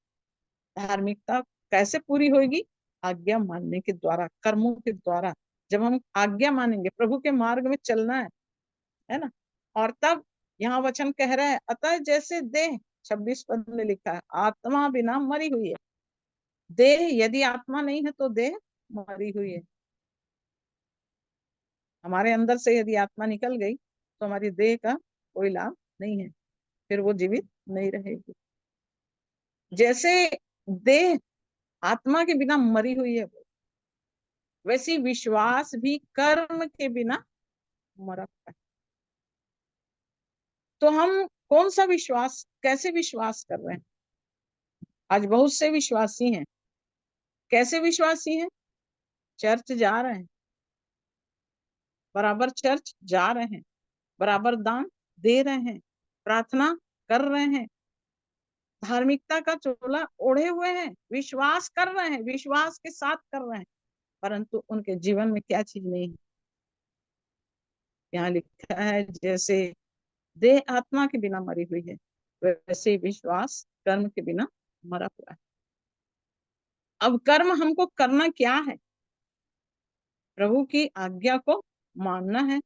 धार्मिकता कैसे पूरी होगी, आज्ञा मानने के द्वारा, कर्मों के द्वारा। जब हम आज्ञा मानेंगे, प्रभु के मार्ग में चलना है ना। और तब यहाँ वचन कह रहा है अतः जैसे देह, 26 पद में लिखा है आत्मा बिना मरी हुई है। देह, यदि आत्मा नहीं है तो देह मरी हुई है। हमारे अंदर से यदि आत्मा निकल गई तो हमारी देह का कोई लाभ नहीं है, फिर वो जीवित नहीं रहेगी। जैसे देह आत्मा के बिना मरी हुई है, वैसे विश्वास भी कर्म के बिना मरा हुआ है। तो हम कौन सा विश्वास, कैसे विश्वास कर रहे हैं? आज बहुत से विश्वासी हैं, कैसे विश्वासी हैं? चर्च जा रहे हैं, बराबर चर्च जा रहे हैं, बराबर दान दे रहे हैं, प्रार्थना कर रहे हैं, धार्मिकता का चोला ओढ़े हुए हैं, विश्वास कर रहे हैं, विश्वास के साथ कर रहे हैं, परंतु उनके जीवन में क्या चीज नहीं है। यहाँ लिखा है जैसे देह आत्मा के बिना मरी हुई है, वैसे विश्वास कर्म के बिना मरा हुआ है। अब कर्म हमको करना क्या है? प्रभु की आज्ञा को मानना है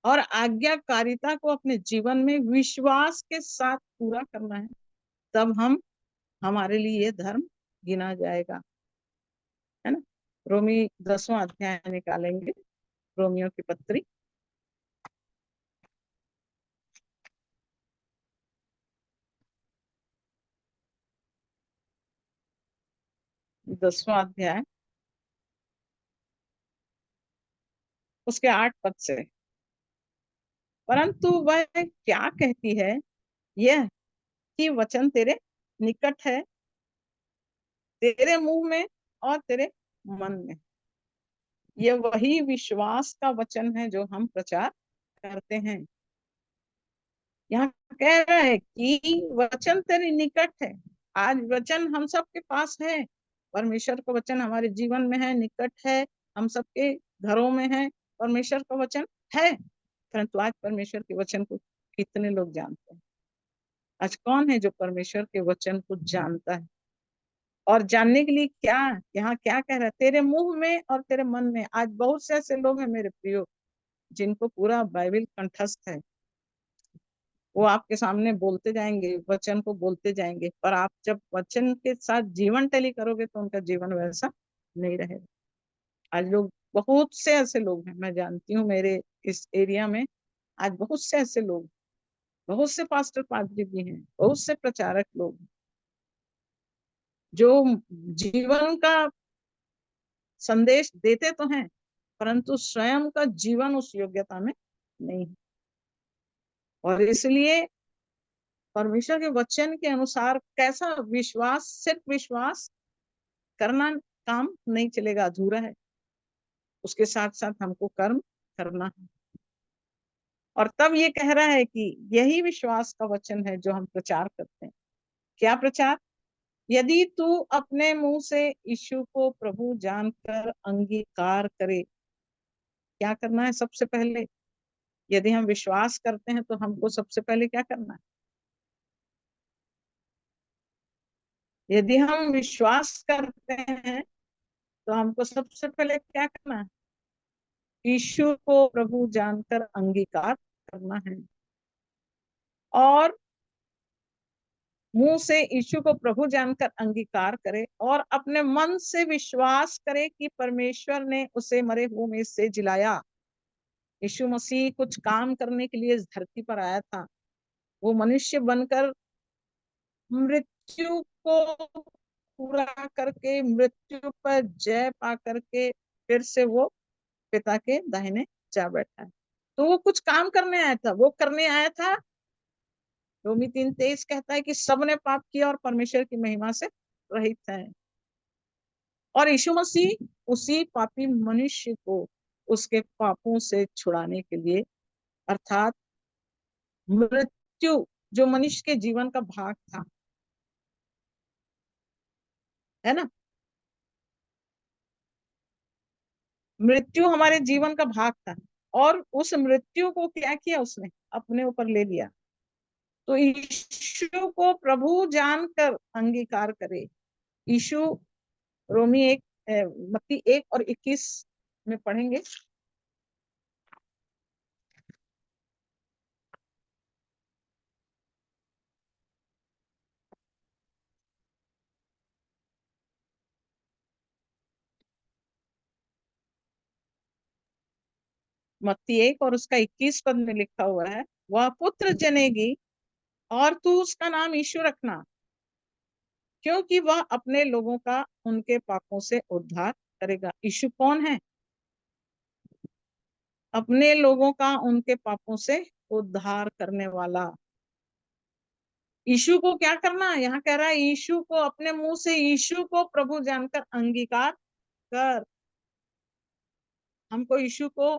और आज्ञाकारिता को अपने जीवन में विश्वास के साथ पूरा करना है। तब हम, हमारे लिए ये धर्म गिना जाएगा, है ना। रोमी 10वां अध्याय निकालेंगे, रोमियो की पत्री। दसवां अध्याय उसके 8 पद से। परंतु वह क्या कहती है, यह कि वचन तेरे निकट है, तेरे मुंह में और तेरे मन में। यह वही विश्वास का वचन है जो हम प्रचार करते हैं। यहाँ कह रहा है कि वचन तेरे निकट है। आज वचन हम सबके पास है, परमेश्वर का वचन हमारे जीवन में है, निकट है, हम सबके घरों में है, परमेश्वर का वचन है। परंतु आज परमेश्वर के वचन को कितने लोग जानते हैं? आज कौन है जो परमेश्वर के वचन को जानता है? और जानने के लिए क्या, यहाँ क्या कह रहा है, तेरे मुंह में और तेरे मन में। आज बहुत से ऐसे लोग हैं मेरे प्रियो, जिनको पूरा बाइबल कंठस्थ है। वो आपके सामने बोलते जाएंगे, वचन को बोलते जाएंगे, पर आप जब वचन के साथ जीवन टैली करोगे तो उनका जीवन वैसा नहीं रहेगा। आज लोग, बहुत से ऐसे लोग हैं, मैं जानती हूँ मेरे इस एरिया में आज बहुत से ऐसे लोग, बहुत से पास्टर पादरी भी हैं, बहुत से प्रचारक लोग जो जीवन का संदेश देते तो हैं, परंतु स्वयं का जीवन उस योग्यता में नहीं है। और इसलिए परमेश्वर के वचन के अनुसार कैसा विश्वास, सिर्फ विश्वास करना काम नहीं चलेगा, अधूरा है। उसके साथ साथ हमको कर्म करना है। और तब ये कह रहा है कि यही विश्वास का वचन है जो हम प्रचार करते हैं। क्या प्रचार? यदि तू अपने मुंह से यीशु को प्रभु जानकर अंगीकार करे। क्या करना है सबसे पहले? यदि हम विश्वास करते हैं तो हमको सबसे पहले क्या करना है? यदि हम विश्वास करते हैं तो हमको सबसे पहले क्या करना है? यीशु को प्रभु जानकर अंगीकार करना है। और मुंह से यीशु को प्रभु जानकर अंगीकार करे और अपने मन से विश्वास करे कि परमेश्वर ने उसे मरे हुए में से जिलाया। यीशु मसीह कुछ काम करने के लिए इस धरती पर आया था। वो मनुष्य बनकर मृत्यु को पूरा करके, मृत्यु पर जय पा करके फिर से वो पिता के दाहिने जा बैठा है। तो वो कुछ काम करने आया था, वो करने आया था। रोमी 3:23 कहता है कि सबने पाप किया और परमेश्वर की महिमा से रहित है। और यीशु मसीह उसी पापी मनुष्य को उसके पापों से छुड़ाने के लिए, अर्थात मृत्यु जो मनुष्य के जीवन का भाग था, है ना, मृत्यु हमारे जीवन का भाग था, और उस मृत्यु को क्या किया, उसने अपने ऊपर ले लिया। तो यीशु को प्रभु जानकर अंगीकार करे। यीशु, रोमी 1, मत्ती 1:21 में पढ़ेंगे। मत्ती 1 और उसका 21 पद में लिखा हुआ है, वह पुत्र जनेगी और तू उसका नाम यीशु रखना, क्योंकि वह अपने लोगों का उनके पापों से उद्धार करेगा। यीशु कौन है? अपने लोगों का उनके पापों से उद्धार करने वाला। यीशु को क्या करना है? यहाँ कह रहा है यीशु को, अपने मुंह से यीशु को प्रभु जानकर अंगीकार कर। हमको यीशु को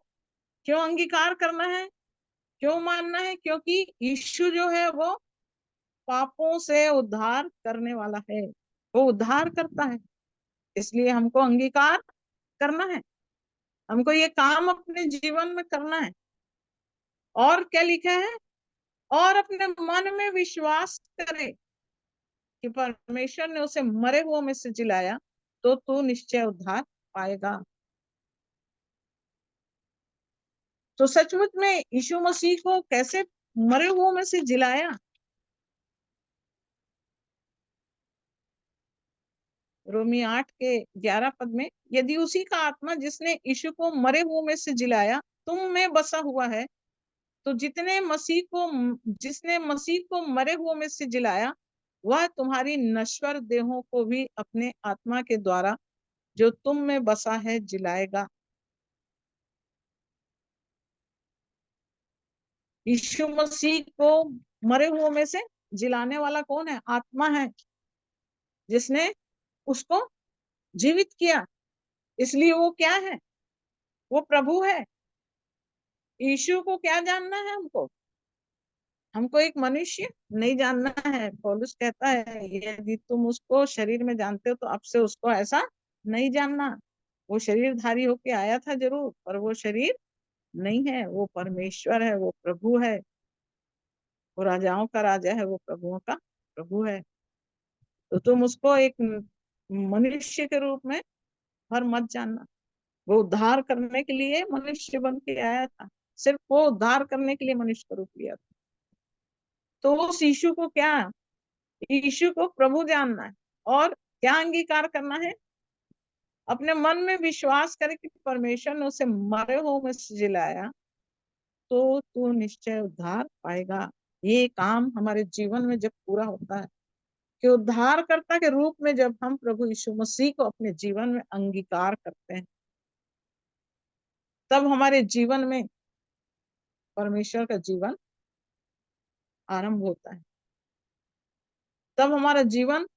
क्यों अंगीकार करना है, क्यों मानना है? क्योंकि यीशु जो है वो पापों से उद्धार करने वाला है, वो उद्धार करता है। इसलिए हमको अंगीकार करना है, हमको ये काम अपने जीवन में करना है। और क्या लिखा है? और अपने मन में विश्वास करे कि परमेश्वर ने उसे मरे हुओं में से जिलाया, तो तू निश्चय उद्धार पाएगा। तो सचमुच में यीशु मसीह को कैसे मरे हुओं में से जिलाया? रोमी 8 के 11 पद में, यदि उसी का आत्मा जिसने यीशु को मरे हुओं में से जिलाया तुम में बसा हुआ है, तो जिसने मसीह को मरे हुओं में से जिलाया, वह तुम्हारी नश्वर देहों को भी अपने आत्मा के द्वारा जो तुम में बसा है जिलाएगा। यीशु मसीह को मरे हुओं में से जिलाने वाला कौन है? आत्मा है, जिसने उसको जीवित किया। इसलिए वो क्या है? वो प्रभु है। यीशु को क्या जानना है? हमको एक मनुष्य नहीं जानना है। पौलुस कहता है यदि तुम उसको शरीर में जानते हो तो अब से उसको ऐसा नहीं जानना। वो शरीरधारी होके आया था जरूर, पर वो शरीर नहीं है। वो परमेश्वर है, वो प्रभु है, वो राजाओं का राजा है, वो प्रभुओं का प्रभु है। तो तुम उसको एक मनुष्य के रूप में हर मत जानना। वो उद्धार करने के लिए मनुष्य बन के आया था, सिर्फ वो उद्धार करने के लिए मनुष्य का रूप लिया था। तो उस यीशु को क्या, यीशु को प्रभु जानना है और क्या अंगीकार करना है? अपने मन में विश्वास करे कि परमेश्वर ने उसे मरे हुओं में से जिलाया, तो तू निश्चय उद्धार पाएगा। ये काम हमारे जीवन में जब पूरा होता है कि उद्धारकर्ता के रूप में जब हम प्रभु यीशु मसीह को अपने जीवन में अंगीकार करते हैं, तब हमारे जीवन में परमेश्वर का जीवन आरंभ होता है। तब हमारा जीवन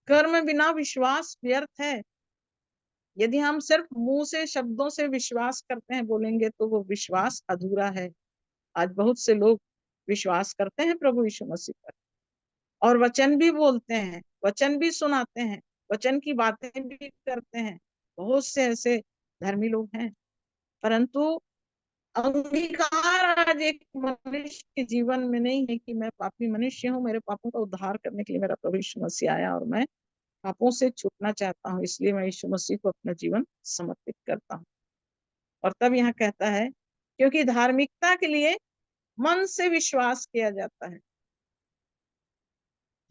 कर्म बिना विश्वास व्यर्थ है। यदि हम सिर्फ मुंह से शब्दों से विश्वास करते हैं, बोलेंगे, तो वो विश्वास अधूरा है। आज बहुत से लोग विश्वास करते हैं प्रभु यीशु मसीह पर और वचन भी बोलते हैं, वचन भी सुनाते हैं, वचन की बातें भी करते हैं। बहुत से ऐसे धर्मी लोग हैं, परंतु अंगीकार आज एक मनुष्य के जीवन में नहीं है कि मैं पापी मनुष्य हूँ, मेरे पापों का उद्धार करने के लिए मेरा प्रभु यीशु मसीह आया और मैं पापों से छूटना चाहता हूँ, इसलिए मैं यीशु मसीह को अपना जीवन समर्पित करता हूँ। और तब यहाँ कहता है, क्योंकि धार्मिकता के लिए मन से विश्वास किया जाता है।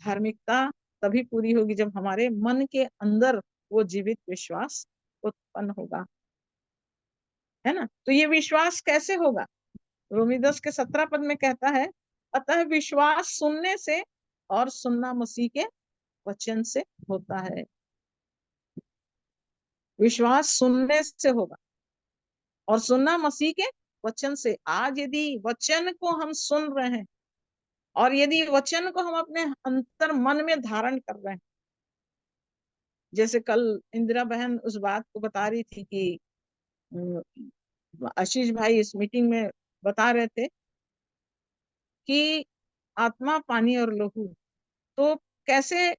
धार्मिकता तभी पूरी होगी जब हमारे मन के अंदर वो जीवित विश्वास उत्पन्न होगा, है ना। तो ये विश्वास कैसे होगा? रोमी 10 के 17 पद में कहता है, अतः विश्वास सुनने से और सुनना मसीह के वचन से होता है। विश्वास सुनने से होगा और सुनना मसीह के वचन से। आज यदि वचन को हम सुन रहे हैं और यदि वचन को हम अपने अंतर मन में धारण कर रहे हैं, जैसे कल इंदिरा बहन उस बात को बता रही थी कि आशीष भाई इस मीटिंग में बता रहे थे कि आत्मा, पानी और लहू, तो कैसे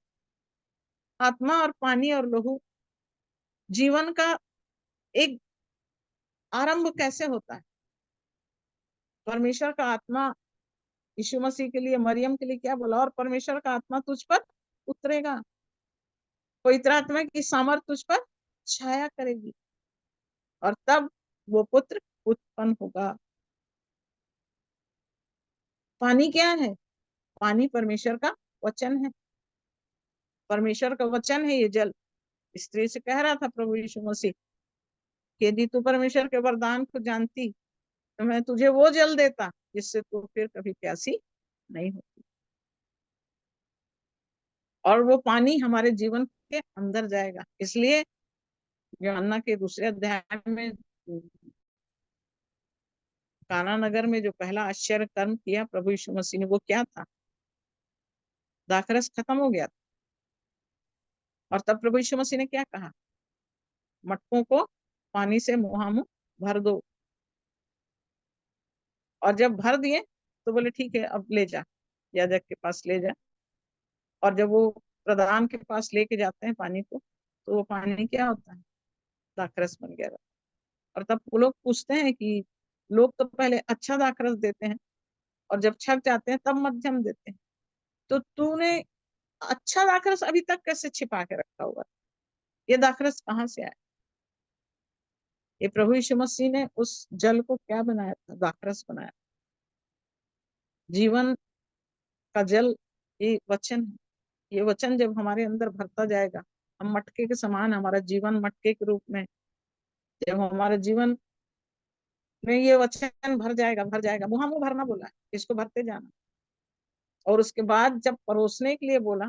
आत्मा और पानी और लहू जीवन का एक आरंभ कैसे होता है? परमेश्वर का आत्मा यीशु मसीह के लिए, मरियम के लिए क्या बोला? और परमेश्वर का आत्मा तुझ पर उतरेगा, पवित्र आत्मा की सामर्थ तुझ पर छाया करेगी और तब वो पुत्र उत्पन्न होगा। पानी क्या है? पानी परमेश्वर का वचन है, परमेश्वर का वचन है ये जल। स्त्री से कह रहा था प्रभु यीशु मसीह, यदि तू परमेश्वर के वरदान को जानती तो मैं तुझे वो जल देता जिससे तू फिर कभी प्यासी नहीं होती। और वो पानी हमारे जीवन के अंदर जाएगा। इसलिए यूहन्ना के 2 अध्याय में काना नगर में जो पहला आश्चर्य कर्म किया प्रभु यीशु मसीह ने, वो क्या था? दाखरस खत्म हो गया था और तब प्रभु यीशु मसीह ने क्या कहा? मटकों को पानी से मुहामुह भर दो। और जब भर दिए तो बोले ठीक है, अब ले जा, याजक के पास ले जा। और जब वो प्रधान के पास लेके जाते हैं पानी को, तो वो पानी क्या होता है? दाखरस बन गया। और तब वो लोग पूछते हैं कि लोग तो पहले अच्छा दाखरस देते हैं और जब छक जाते हैं तब मध्यम देते हैं, तो तूने अच्छा दाखरस अभी तक कैसे छिपा के रखा हुआ? ये दाखरस कहाँ से आया? ये प्रभु यीशु मसीह ने उस जल को क्या बनाया था? दाखरस बनाया। जीवन का जल ये वचन है। ये वचन जब हमारे अंदर भरता जाएगा हम मटके के समान, हमारा जीवन मटके के रूप में, जब हमारे जीवन में ये वचन भर जाएगा, भर जाएगा, मुँह मुँह भरना बोला है, इसको भरते जाना। और उसके बाद जब परोसने के लिए बोला,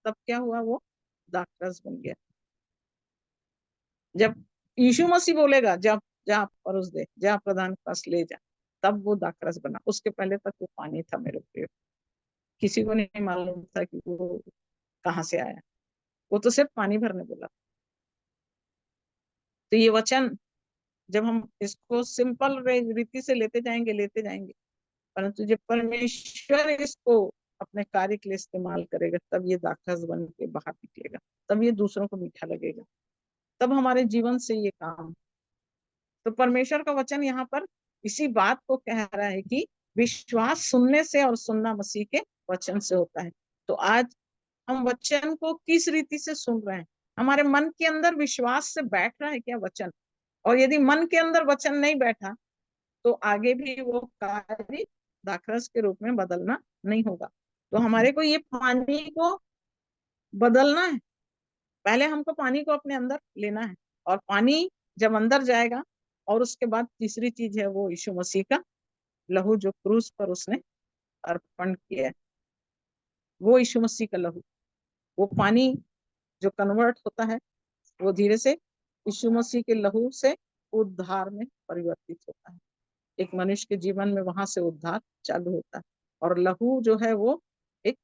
तब क्या हुआ, वो दाखरस बन गया। जब यीशु मसीह बोलेगा, जब जा परोस दे, जा प्रधान के पास ले जा, तब वो दाखरस बना। उसके पहले तक वो पानी था मेरे प्रिय। किसी को नहीं मालूम था कि वो कहाँ से आया, वो तो सिर्फ पानी भरने बोला। तो ये वचन जब हम इसको सिंपल रीति से लेते जाएंगे, परंतु जब परमेश्वर इसको अपने कार्य के लिए इस्तेमाल करेगा, तब ये दाखरस बन के बाहर निकलेगा, तब ये दूसरों को मीठा लगेगा, तब हमारे जीवन से ये काम। तो परमेश्वर का वचन यहाँ पर इसी बात को कह रहा है कि विश्वास सुनने से और सुनना मसीह के वचन से होता है। तो आज हम वचन को किस रीति से सुन रहे हैं? हमारे मन के अंदर विश्वास से बैठ रहा है क्या वचन? और यदि मन के अंदर वचन नहीं बैठा, तो आगे भी वो कार्य दाखरस के रूप में बदलना नहीं होगा। तो हमारे को ये पानी को बदलना है। पहले हमको पानी को अपने अंदर लेना है, और पानी जब अंदर जाएगा, और उसके बाद तीसरी चीज है वो यीशु मसीह का लहू, जो क्रूस पर उसने अर्पण किया है, वो यीशु मसीह का लहू, वो पानी जो कन्वर्ट होता है, वो धीरे से यीशु मसीह के लहू से उद्धार में परिवर्तित होता है। एक मनुष्य के जीवन में वहां से उद्धार चालू होता है, और लहू जो है वो एक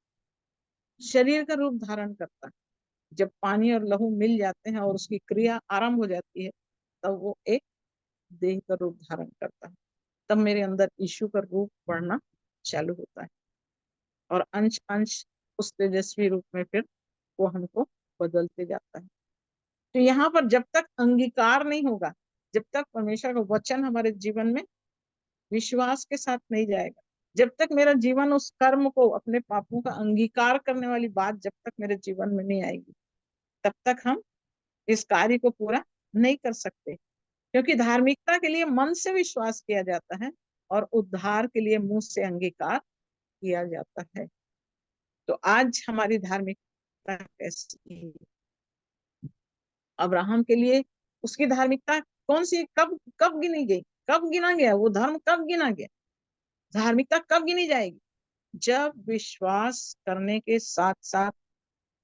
शरीर का रूप धारण करता है। जब पानी और लहू मिल जाते हैं और उसकी क्रिया आरंभ हो जाती है, तब वो एक देह का रूप धारण करता है। तब मेरे अंदर यीशु का रूप बढ़ना चालू होता है, और अंश अंश उस तेजस्वी रूप में फिर वो हमको बदलते जाता है। तो यहाँ पर जब तक अंगीकार नहीं होगा, जब तक परमेश्वर का वचन हमारे जीवन में विश्वास के साथ नहीं जाएगा, जब तक मेरा जीवन उस कर्म को, अपने पापों का अंगीकार करने वाली बात जब तक मेरे जीवन में नहीं आएगी, तब तक हम इस कार्य को पूरा नहीं कर सकते। क्योंकि धार्मिकता के लिए मन से विश्वास किया जाता है, और उद्धार के लिए मुंह से अंगीकार किया जाता है। तो आज हमारी धार्मिकता कैसी है? अब्राहम के लिए उसकी धार्मिकता कौन सी, कब कब गिनी गई, कब गिना गया वो धर्म, कब गिना गया, धार्मिकता कब गिनी जाएगी? जब विश्वास करने के साथ साथ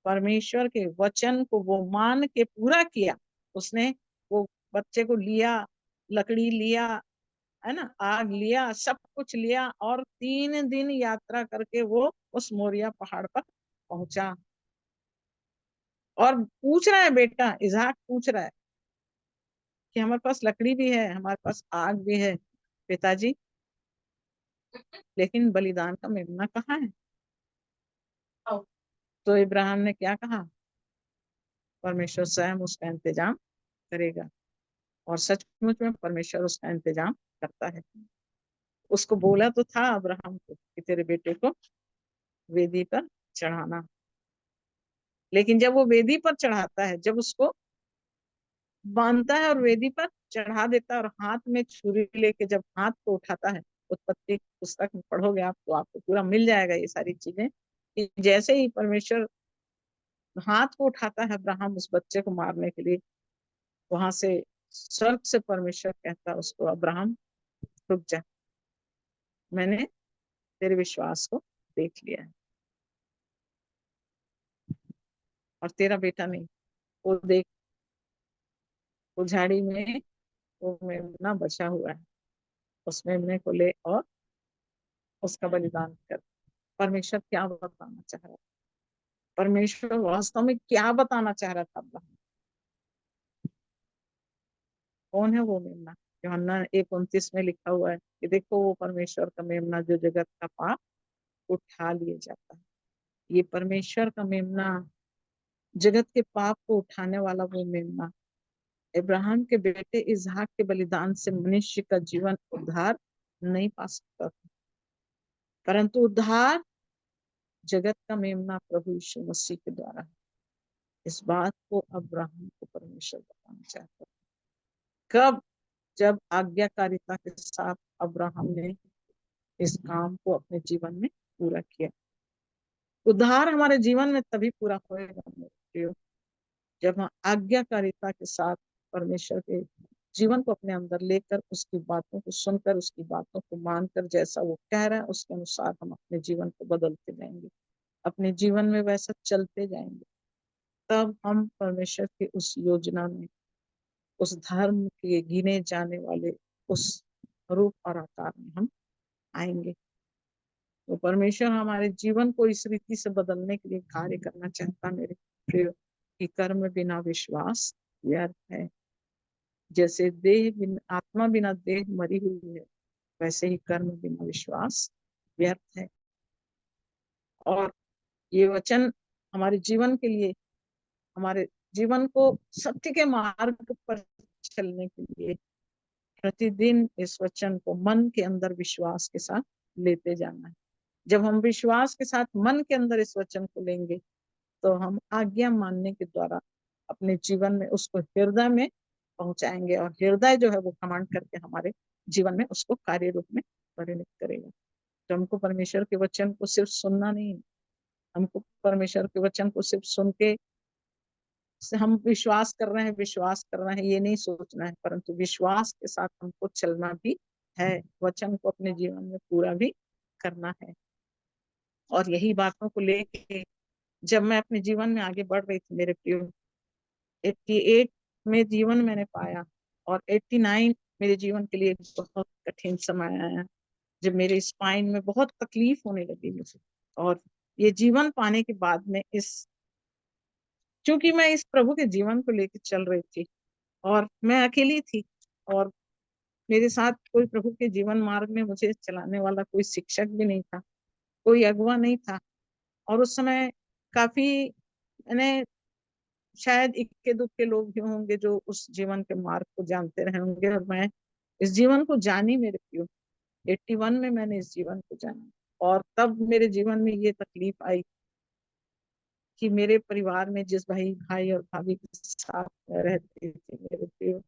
परमेश्वर के वचन को वो मान के पूरा किया। उसने वो बच्चे को लिया, लकड़ी लिया, है ना, आग लिया, सब कुछ लिया, और 3 दिन यात्रा करके वो उस मोरिया पहाड़ पर पहुंचा। और पूछ रहा है, बेटा इसहाक पूछ रहा है कि हमारे पास लकड़ी भी है, हमारे पास आग भी है पिताजी, लेकिन बलिदान का मेमना कहाँ है? तो इब्राहिम ने क्या कहा? परमेश्वर स्वयं उसका इंतजाम करेगा। और सचमुच में परमेश्वर उसका इंतजाम करता है। उसको बोला तो था अब्राहम को कि तेरे बेटे को वेदी पर चढ़ाना, लेकिन जब वो वेदी पर चढ़ाता है, जब उसको बांधता है और वेदी पर चढ़ा देता है, और हाथ में छुरी लेके जब हाथ को उठाता है, उत्पत्ति पुस्तक में पढ़ोगे आप तो आपको पूरा मिल जाएगा ये सारी चीजें, कि जैसे ही परमेश्वर हाथ को उठाता है अब्राहम उस बच्चे को मारने के लिए, वहां से स्वर्ग से परमेश्वर कहता है उसको, अब्राहम रुक जा, मैंने तेरे विश्वास को देख लिया है, और तेरा बेटा नहीं, वो देख, वो झाड़ी में वो मेमना बचा हुआ है, उस मेमने को ले और उसका बलिदान कर। परमेश्वर क्या बताना चाह रहा था? परमेश्वर वास्तव में क्या बताना चाह रहा था अब्राहम? कौन है वो मेमना? यूहन्ना 1:29 में लिखा हुआ है कि देखो वो परमेश्वर का मेमना जो जगत का पाप उठा लिए जाता है। ये परमेश्वर का मेमना, जगत के पाप को उठाने वाला वो मेमना, इब्राहिम के बेटे इसहाक के बलिदान से मनुष्य का जीवन उद्धार नहीं पा सकता, परंतु उद्धार जगत का मेमना प्रभु यीशु मसीह के द्वारा है। इस बात को अब्राहम को परमेश्वर बताना चाहता है। कब? जब आज्ञाकारिता के साथ अब्राहम ने इस काम को अपने जीवन में पूरा किया। उद्धार हमारे जीवन में तभी पूरा होएगा मेरे प्रियो, जब हम आज्ञाकारिता के साथ परमेश्वर के जीवन को अपने अंदर लेकर, उसकी बातों को सुनकर, उसकी बातों को मानकर, जैसा वो कह रहा है उसके अनुसार हम अपने जीवन को बदलते जाएंगे, अपने जीवन में वैसा चलते जाएंगे, तब हम परमेश्वर की उस योजना में, उस धर्म के गिने जाने वाले उस रूप और आकार में हम आएंगे। तो परमेश्वर हमारे जीवन को इस रीति से बदलने के लिए कार्य करना चाहता मेरे प्रिय, कि कर्म बिना विश्वास व्यर्थ है। जैसे आत्मा बिना देह मरी हुई है, वैसे ही कर्म बिना विश्वास व्यर्थ है। और ये वचन हमारे जीवन के लिए, हमारे जीवन को सत्य के मार्ग पर चलने के लिए प्रतिदिन इस वचन को मन के अंदर विश्वास के साथ लेते जाना है। जब हम विश्वास के साथ मन के अंदर इस वचन को लेंगे, तो हम आज्ञा मानने के द्वारा अपने जीवन में उसको हृदय में पहुंचाएंगे, और हृदय जो है वो कमांड करके हमारे जीवन में उसको कार्य रूप में परिणत करेगा। तो हमको परमेश्वर के वचन को सिर्फ सुनना नहीं है, हमको परमेश्वर के वचन को सिर्फ सुन के से हम विश्वास कर रहे हैं, विश्वास कर रहे हैं, ये नहीं सोचना है, परंतु विश्वास के साथ हमको चलना भी है, वचन को अपने जीवन में पूरा भी करना है। और यही बातों को लेके जब मैं अपने जीवन में आगे बढ़ रही थी मेरे प्रियो, 88 में जीवन मैंने पाया, और 89 मेरे जीवन के लिए बहुत कठिन समय आया, जब मेरे स्पाइन में बहुत तकलीफ होने लगी मुझे। और ये जीवन पाने के बाद में क्योंकि मैं इस प्रभु के जीवन को लेकर चल रही थी, और मैं अकेली थी, और मेरे साथ कोई प्रभु के जीवन मार्ग में मुझे चलाने वाला कोई शिक्षक भी नहीं था, कोई अगुवा नहीं था। और उस समय काफी मैंने, शायद इक्के दुक्के लोग भी होंगे जो उस जीवन के मार्ग को जानते रहे होंगे, और मैं इस जीवन को जानी मेरे प्रियो, 81 में मैंने इस जीवन को जाना। और तब मेरे जीवन में ये तकलीफ आई कि मेरे परिवार में जिस भाई और भाभी के साथ रहते थे मेरे प्रियो,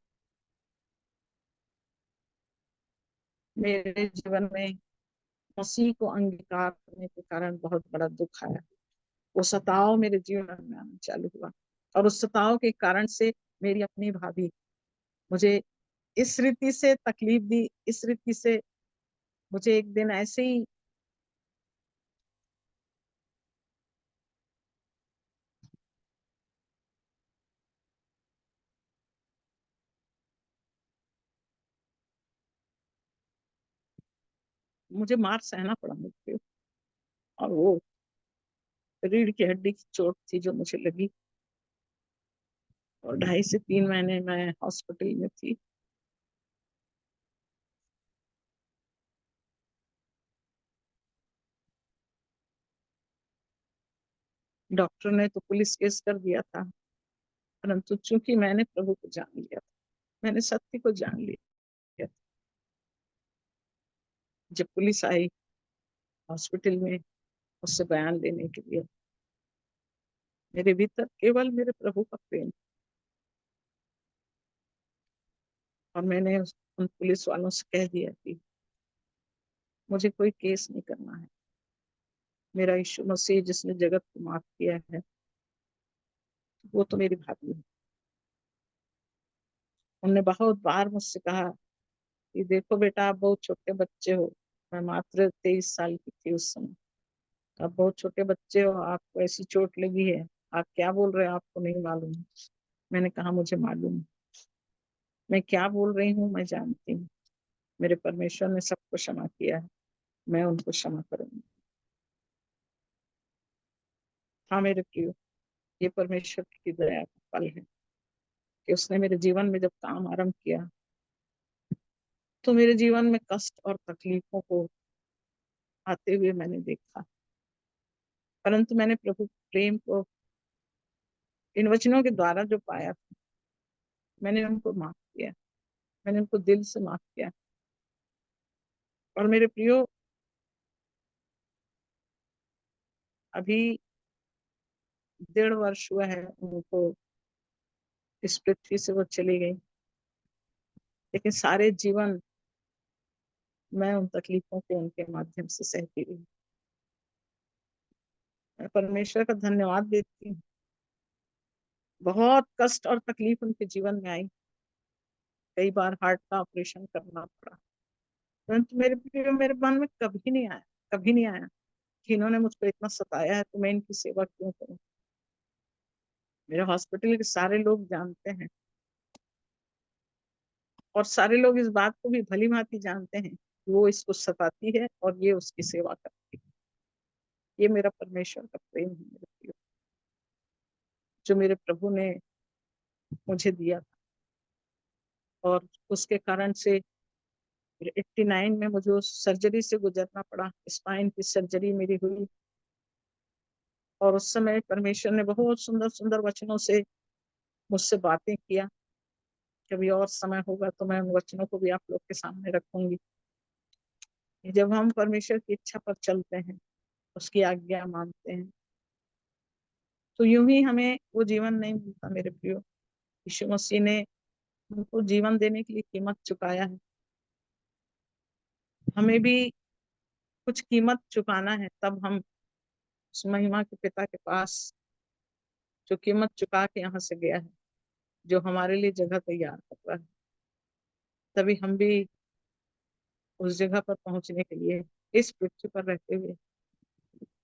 मेरे जीवन में मसीह को अंगीकार करने के कारण बहुत बड़ा दुख आया। वो सताव मेरे जीवन में आना चालू हुआ, और उस सताव के कारण से मेरी अपनी भाभी मुझे इस रीति से तकलीफ दी, इस रीति से मुझे एक दिन ऐसे ही मुझे मार सहना पड़ा मुझे। और वो रीढ़ की हड्डी की चोट थी जो मुझे लगी, और 2.5 से 3 महीने मैं हॉस्पिटल में थी। डॉक्टर ने तो पुलिस केस कर दिया था, परंतु चूंकि मैंने प्रभु को जान लिया था, मैंने सत्य को जान लिया था, जब पुलिस आई हॉस्पिटल में उससे बयान लेने के लिए, मेरे भीतर केवल मेरे प्रभु का प्रेम, और मैंने उन पुलिस वालों से कह दिया कि मुझे कोई केस नहीं करना है, मेरा यीशु मसीह जिसने जगत को माफ किया है वो तो मेरी भाभी है। उन्होंने बहुत बार मुझसे कहा कि देखो बेटा, आप बहुत छोटे बच्चे हो, मैं मात्र 23 साल की थी उस समय, आप बहुत छोटे बच्चे हो, आपको ऐसी चोट लगी है, आप क्या बोल रहे हो, आपको नहीं मालूम। मैंने कहा मुझे मालूम है, मैं क्या बोल रही हूँ मैं जानती हूँ, मेरे परमेश्वर ने सबको क्षमा किया है, मैं उनको क्षमा करूंगी। हाँ मेरे प्रियो, ये परमेश्वर की दया का फल है कि उसने मेरे जीवन में जब काम आरंभ किया, तो मेरे जीवन में कष्ट और तकलीफों को आते हुए मैंने देखा, परंतु मैंने प्रभु प्रेम को इन वचनों के द्वारा जो पाया था, मैंने उनको माफ किया, मैंने उनको दिल से माफ किया। और मेरे प्रियो, अभी 1.5 वर्ष हुआ है उनको इस पृथ्वी से वो चली गई, लेकिन सारे जीवन मैं उन तकलीफों को उनके माध्यम से सहती रही। मैं परमेश्वर का धन्यवाद देती हूँ बहुत कष्ट और तकलीफ उनके जीवन में आई। कई बार हार्ट का ऑपरेशन करना पड़ा, परंतु मेरे मन में कभी नहीं आया, कभी नहीं आया कि इन्होंने मुझको इतना सताया है तो मैं इनकी सेवा क्यों करूं। मेरे हॉस्पिटल के सारे लोग जानते हैं और सारे लोग इस बात को भी भली भांति जानते हैं कि वो इसको सताती है और ये उसकी सेवा करती है। ये मेरा परमेश्वर का प्रेम है मेरे प्रिय, जो मेरे प्रभु ने मुझे दिया था। और उसके कारण से 89 में मुझे उस सर्जरी से गुजरना पड़ा। स्पाइन की सर्जरी मेरी हुई और उस समय परमेश्वर ने बहुत सुंदर सुंदर वचनों से मुझसे बातें किया। कभी और समय होगा तो मैं उन वचनों को भी आप लोग के सामने रखूंगी। जब हम परमेश्वर की इच्छा पर चलते हैं, उसकी आज्ञा मानते हैं, तो यूं ही हमें वो जीवन नहीं मिलता मेरे प्रियो। यीशु मसीह ने हमको जीवन देने के लिए कीमत चुकाया है। हमें भी कुछ कीमत चुकाना है, तब हम उस महिमा के पिता के पास, जो कीमत चुका के यहाँ से गया है, जो हमारे लिए जगह तैयार कर रहा है, तभी हम भी उस जगह पर पहुंचने के लिए इस पृथ्वी पर रहते हुए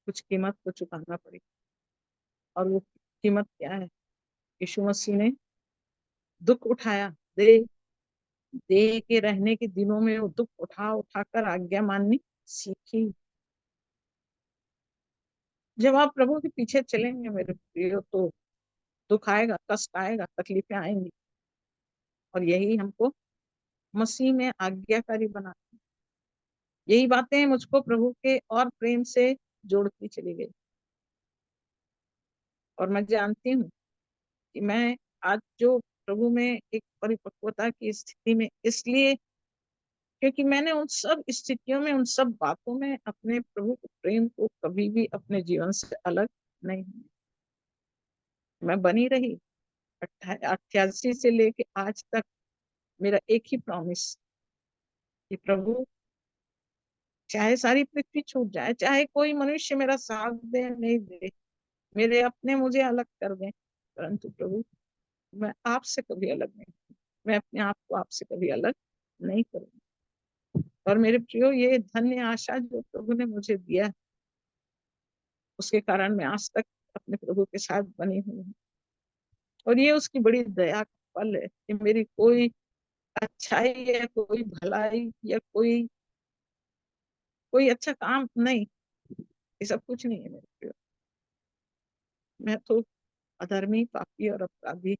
कुछ कीमत को चुकाना पड़ेगी। और वो कीमत क्या है? यीशु मसीह ने दुख उठाया, दे दे के रहने के दिनों में वो दुख उठा उठा कर आज्ञा माननी सीखी। जब आप प्रभु के पीछे चलेंगे मेरे प्रियो, तो दुख आएगा, कष्ट आएगा, तकलीफें आएंगी, और यही हमको मसीह में आज्ञाकारी बनाती। यही बातें मुझको प्रभु के और प्रेम से जोड़ती चली गई। और मैं जानती हूँ कि मैं आज जो प्रभु में एक परिपक्वता की स्थिति में, इसलिए क्योंकि मैंने उन सब स्थितियों में, उन सब बातों में अपने प्रभु के प्रेम को कभी भी अपने जीवन से अलग नहीं हुई। मैं बनी रही 88 से लेके आज तक। मेरा एक ही प्रॉमिस कि प्रभु, चाहे सारी पृथ्वी छूट जाए, चाहे कोई मनुष्य मेरा साथ दे नहीं दे, मेरे अपने मुझे अलग कर दें, परंतु प्रभु मैं आपसे कभी अलग नहीं, मैं अपने आप को आपसे कभी अलग नहीं करूंगी। और मेरे प्रियो, ये धन्य आशा जो प्रभु ने मुझे दिया, उसके कारण मैं आज तक अपने प्रभु के साथ बनी हुई हूँ। और ये उसकी बड़ी दया का फल है कि मेरी कोई अच्छाई या कोई भलाई या कोई कोई अच्छा काम नहीं, ये सब कुछ नहीं है मेरे प्रियो। मैं तो अधर्मी, पापी और अपराधी,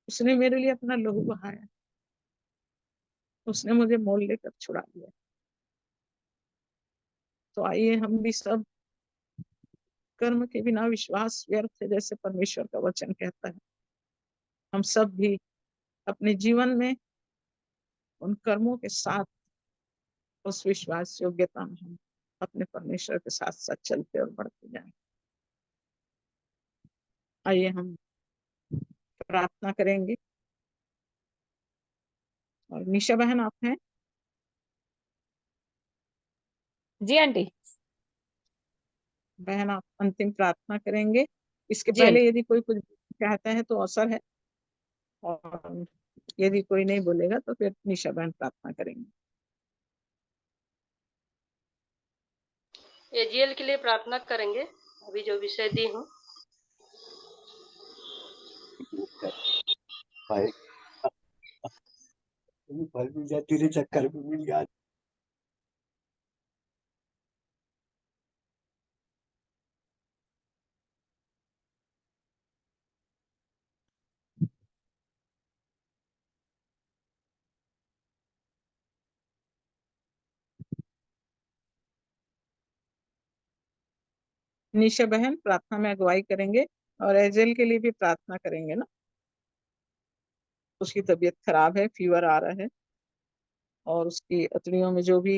उसने मेरे लिए अपना लहू बहाया, उसने मुझे मोल लेकर छुड़ा लिया। तो आइए हम भी सब, कर्म के बिना विश्वास व्यर्थ है, जैसे परमेश्वर का वचन कहता है, हम सब भी अपने जीवन में उन कर्मों के साथ, उस विश्वास योग्यता में हम अपने परमेश्वर के साथ साथ चलते और बढ़ते जाएं। आइए हम प्रार्थना करेंगे। और निशा बहन, आप हैं? जी आंटी। बहन, आप अंतिम प्रार्थना करेंगे। इसके जी पहले आंटी। यदि कोई कुछ चाहता है तो अवसर है, और यदि कोई नहीं बोलेगा तो फिर निशा बहन प्रार्थना करेंगे। एजीएल के लिए प्रार्थना करेंगे, अभी जो विषय दी हूँ। भाई फल मिल जाए, तेरे चक्कर में मिल गया। निशा बहन प्रार्थना में अगुवाई करेंगे, और एजेल के लिए भी प्रार्थना करेंगे ना। उसकी तबीयत खराब है, फीवर आ रहा है, और उसकी अतड़ियों में जो भी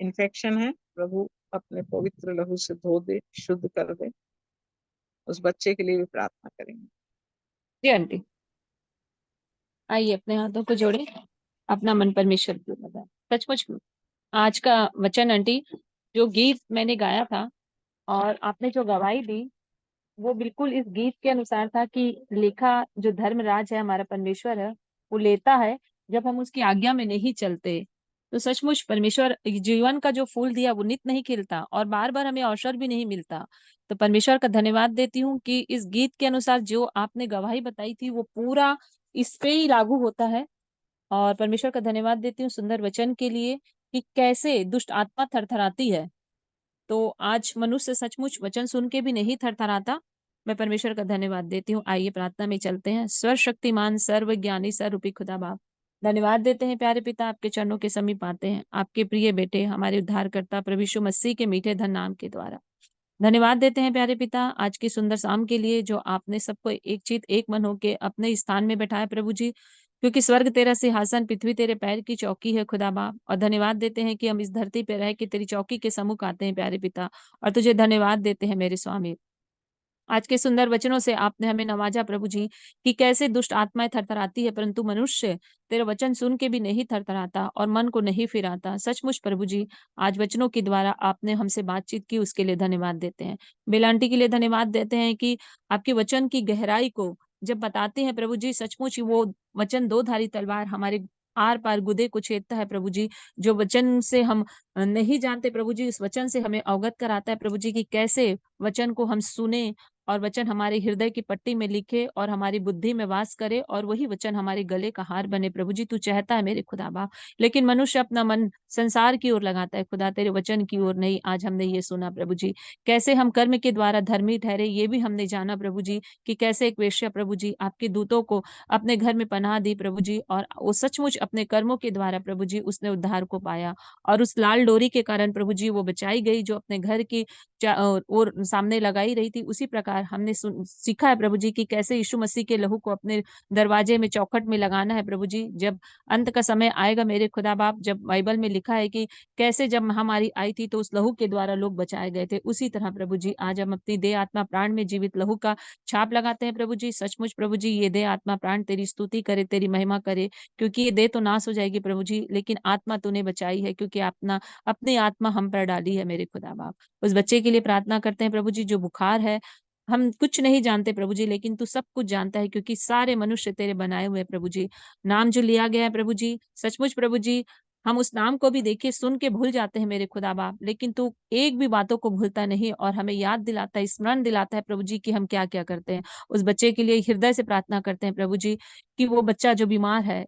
इन्फेक्शन है, प्रभु अपने पवित्र लहू से धो दे, शुद्ध कर दे। उस बच्चे के लिए भी प्रार्थना करेंगे। जी आंटी। आइए अपने हाथों को जोड़े, अपना मन परमेश्वर को लगाए। सचमुच में आज का वचन आंटी, जो गीत मैंने गाया था और आपने जो गवाही दी, वो बिल्कुल इस गीत के अनुसार था कि लेखा जो धर्मराज है, हमारा परमेश्वर है, वो लेता है जब हम उसकी आज्ञा में नहीं चलते। तो सचमुच परमेश्वर जीवन का जो फूल दिया वो नित नहीं खिलता और बार बार हमें अवसर भी नहीं मिलता। तो परमेश्वर का धन्यवाद देती हूँ कि इस गीत के अनुसार जो आपने गवाही बताई थी वो पूरा इस पे ही लागू होता है। और परमेश्वर का धन्यवाद देती हूँ सुंदर वचन के लिए कि कैसे दुष्ट आत्मा थरथराती है। तो आज मनुष्य सचमुच वचन सुन के भी नहीं थरथराता। मैं परमेश्वर का धन्यवाद देती हूँ। आइए प्रार्थना में चलते हैं। सर्वशक्तिमान सर्वज्ञानी सर्वरूपी खुदा बाप, धन्यवाद देते हैं प्यारे पिता, आपके चरणों के समीप आते हैं आपके प्रिय बेटे हमारे उद्धारकर्ता प्रभु यीशु मसीह के मीठे धन नाम के द्वारा। धन्यवाद देते हैं प्यारे पिता आज की सुंदर शाम के लिए, जो आपने सबको एक चित एक मन होके अपने स्थान में बैठाया प्रभु जी, क्योंकि स्वर्ग तेरा सिंहासन, पृथ्वी तेरे पैर की चौकी है खुदा बाप। और धन्यवाद देते हैं कि हम इस धरती पे रह के तेरी चौकी के सम्मुख आते हैं प्यारे पिता, और तुझे धन्यवाद देते हैं मेरे स्वामी। आज के सुंदर वचनों से आपने हमें नवाजा प्रभु जी, कि कैसे दुष्ट आत्माएं थरथराती है परंतु मनुष्य तेरे वचन सुन के भी नहीं थरथराता और मन को नहीं फिराता। सचमुच प्रभु जी, आज वचनों के द्वारा आपने हमसे बातचीत की, उसके लिए धन्यवाद देते हैं। बेलांटी के लिए धन्यवाद देते हैं कि आपके वचन की गहराई को जब बताते हैं प्रभु जी, सचमुच वो वचन दो धारी तलवार हमारे आर पार गुदे को छेदता है प्रभु जी। जो वचन से हम नहीं जानते प्रभु जी, उस वचन से हमें अवगत कराता है प्रभु जी, कि कैसे वचन को हम सुने और वचन हमारे हृदय की पट्टी में लिखे और हमारी बुद्धि में वास करे और वही वचन हमारे गले का हार बने प्रभु जी। तू चाहता है मेरे खुदा बाप, लेकिन मनुष्य अपना मन संसार की ओर लगाता है खुदा, तेरे वचन की ओर नहीं। आज हमने ये सुना प्रभु जी, कैसे हम कर्म के द्वारा धर्मी ठहरे, ये भी हमने जाना प्रभु जी, कि कैसे एक वेश्या प्रभु जी आपके दूतों को अपने घर में पनाह दी प्रभु जी, और वो सचमुच अपने कर्मों के द्वारा प्रभु जी उसने उद्धार को पाया, और उस लाल डोरी के कारण प्रभु जी वो बचाई गई जो अपने घर की और सामने लगाई रही थी। उसी प्रकार हमने सीखा है प्रभु जी, कि कैसे यीशु मसीह के लहू को अपने दरवाजे में चौखट में लगाना है प्रभु जी। जब अंत का समय आएगा मेरे खुदा बाप, जब बाइबल में लिखा है कि कैसे जब महामारी आई थी तो उस लहू के द्वारा लोग बचाए गए थे, उसी तरह प्रभु जी आज हम अपनी देह आत्मा प्राण में जीवित लहू का छाप लगाते हैं प्रभु जी। सचमुच प्रभु जी, ये देह आत्मा प्राण तेरी स्तुति करे, तेरी महिमा करे, क्योंकि ये देह तो नाश हो जाएगी प्रभु जी, लेकिन आत्मा तूने बचाई है, क्योंकि अपना अपनी आत्मा हम पर डाली है मेरे खुदा बाप। उस बच्चे के लिए प्रार्थना करते हैं प्रभु जी जो बुखार है। हम कुछ नहीं जानते प्रभु जी, लेकिन तू सब कुछ जानता है, क्योंकि सारे मनुष्य तेरे बनाए हुए हैं प्रभु जी। नाम जो लिया गया है प्रभु जी, सचमुच प्रभु जी, हम उस नाम को भी देखिए सुन के भूल जाते हैं मेरे खुदा बाप, लेकिन तू एक भी बातों को भूलता नहीं और हमें याद दिलाता है, स्मरण दिलाता है प्रभु जी, कि हम क्या क्या करते हैं। उस बच्चे के लिए हृदय से प्रार्थना करते हैं प्रभु जी, कि वो बच्चा जो बीमार है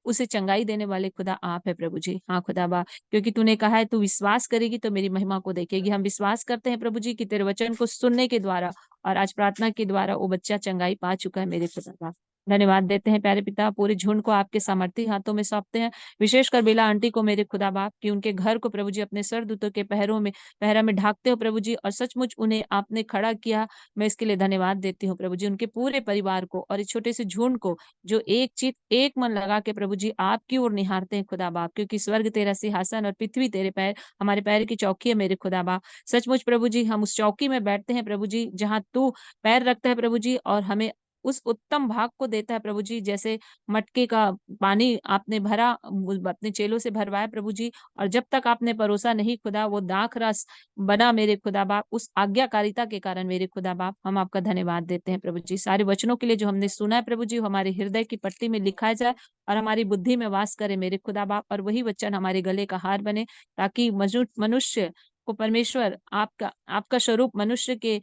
उसे चंगाई देने वाले खुदा आप है प्रभु जी। हाँ खुदा बा, क्योंकि तूने कहा है तू विश्वास करेगी तो मेरी महिमा को देखेगी। हम विश्वास करते हैं प्रभु जी, कि तेरे वचन को सुनने के द्वारा और आज प्रार्थना के द्वारा वो बच्चा चंगाई पा चुका है मेरे खुदा बा। धन्यवाद देते हैं प्यारे पिता, पूरे झुंड को आपके सामर्थी हाथों में सौंपते हैं, विशेषकर बेला आंटी को मेरे खुदा बाप, कि उनके घर को प्रभु जी अपने सरदूतों के पहरा में ढाकते हो प्रभु जी, और सचमुच उन्हें आपने खड़ा किया। मैं इसके लिए धन्यवाद देती हूँ प्रभु जी, उनके पूरे परिवार को और इस छोटे से झुंड को जो एक चित एक मन लगा के प्रभु जी आपकी ओर निहारते हैं खुदा बाप, क्योंकि स्वर्ग तेरा सिंहासन और पृथ्वी तेरे पैर हमारे पैर की चौकी है मेरे खुदा बाप। सचमुच प्रभु जी, हम उस चौकी में बैठते हैं प्रभु जी जहां तू पैर रखता है प्रभु जी, और हमें उस उत्तम भाग को देता है प्रभु जी, जैसे मटके का पानी आपने भरा अपने चेलों से भरवाया प्रभु जी, और जब तक आपने परोसा नहीं खुदा वो दाख रस बना मेरे खुदा बाप। उस आज्ञाकारिता के कारण मेरे खुदा बाप हम आपका धन्यवाद देते हैं प्रभु जी, सारे वचनों के लिए जो हमने सुना है प्रभु जी, वो हमारे हृदय की पट्टी में लिखा जाए और हमारी बुद्धि में वास करे मेरे खुदा बाप, और वही वचन हमारे गले का हार बने, ताकि मनुष्य को परमेश्वर आपका आपका स्वरूप मनुष्य के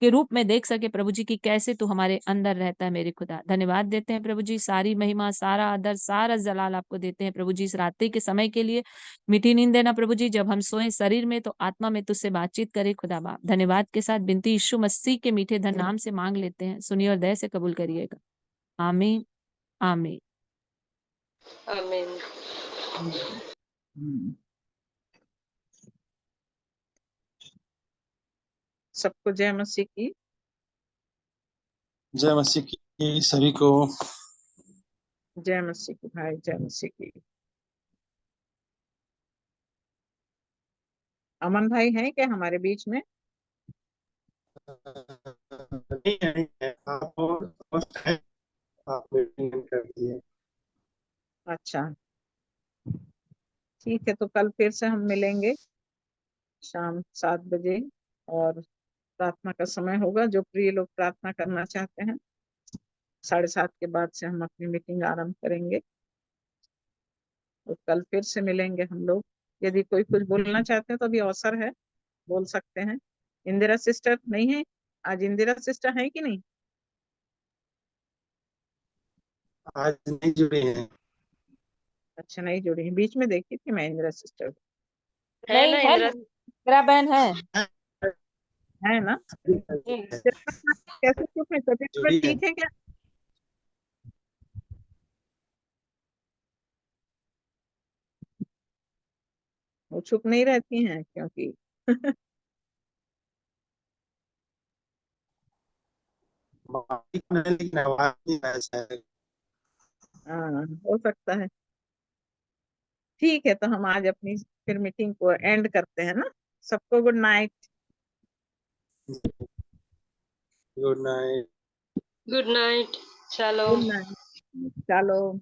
रूप में देख सके प्रभु जी, की कैसे तू हमारे अंदर रहता है मेरे खुदा। धन्यवाद देते हैं प्रभु जी, सारी महिमा सारा आदर सारा जलाल आपको देते हैं प्रभु जी, इस रात्रि के समय के लिए। मीठी नींद देना प्रभु जी, जब हम सोए शरीर में तो आत्मा में तुझसे बातचीत करे खुदा बाप। धन्यवाद के साथ बिनती यीशु मसीह के मीठे धन नाम से मांग लेते हैं, सुनिए और दया से कबूल करिएगा। आमीन आमीन। आमीन। हम्म। सबको जय मसीह की। जय मसीह की सभी को। जय मसीह की भाई, जय मसीह की। अमन भाई हैं क्या हमारे बीच में? नहीं है, आप मीटिंग कर दिए। अच्छा ठीक है, तो कल फिर से हम मिलेंगे शाम 7 बजे, और प्रार्थना का समय होगा। जो प्रिय लोग प्रार्थना करना चाहते हैं, 7:30 के बाद से हम अपनी मीटिंग आरंभ करेंगे। तो कल फिर से मिलेंगे हम लोग। यदि कोई कुछ बोलना चाहते हैं तो अभी अवसर है, बोल सकते हैं। इंदिरा सिस्टर नहीं है आज? इंदिरा सिस्टर है कि नहीं? आज नहीं जुड़े हैं। अच्छा, नहीं जुड़ी है। बीच में देखी थी मैं इंदिरा सिस्टर। नहीं है ना, मेरा बहन है। है ना? कैसे चुप है? तबीयत पर जुड़ी है। ठीक है क्या? वो चुप नहीं रहती हैं क्योंकि मालिक ने लेकिन आवाज नहीं आया शायद। हाँ, हो सकता है। ठीक है, तो हम आज अपनी फिर मीटिंग को एंड करते हैं ना। सबको good night. Good night. Good night. चलो। Good night. चलो।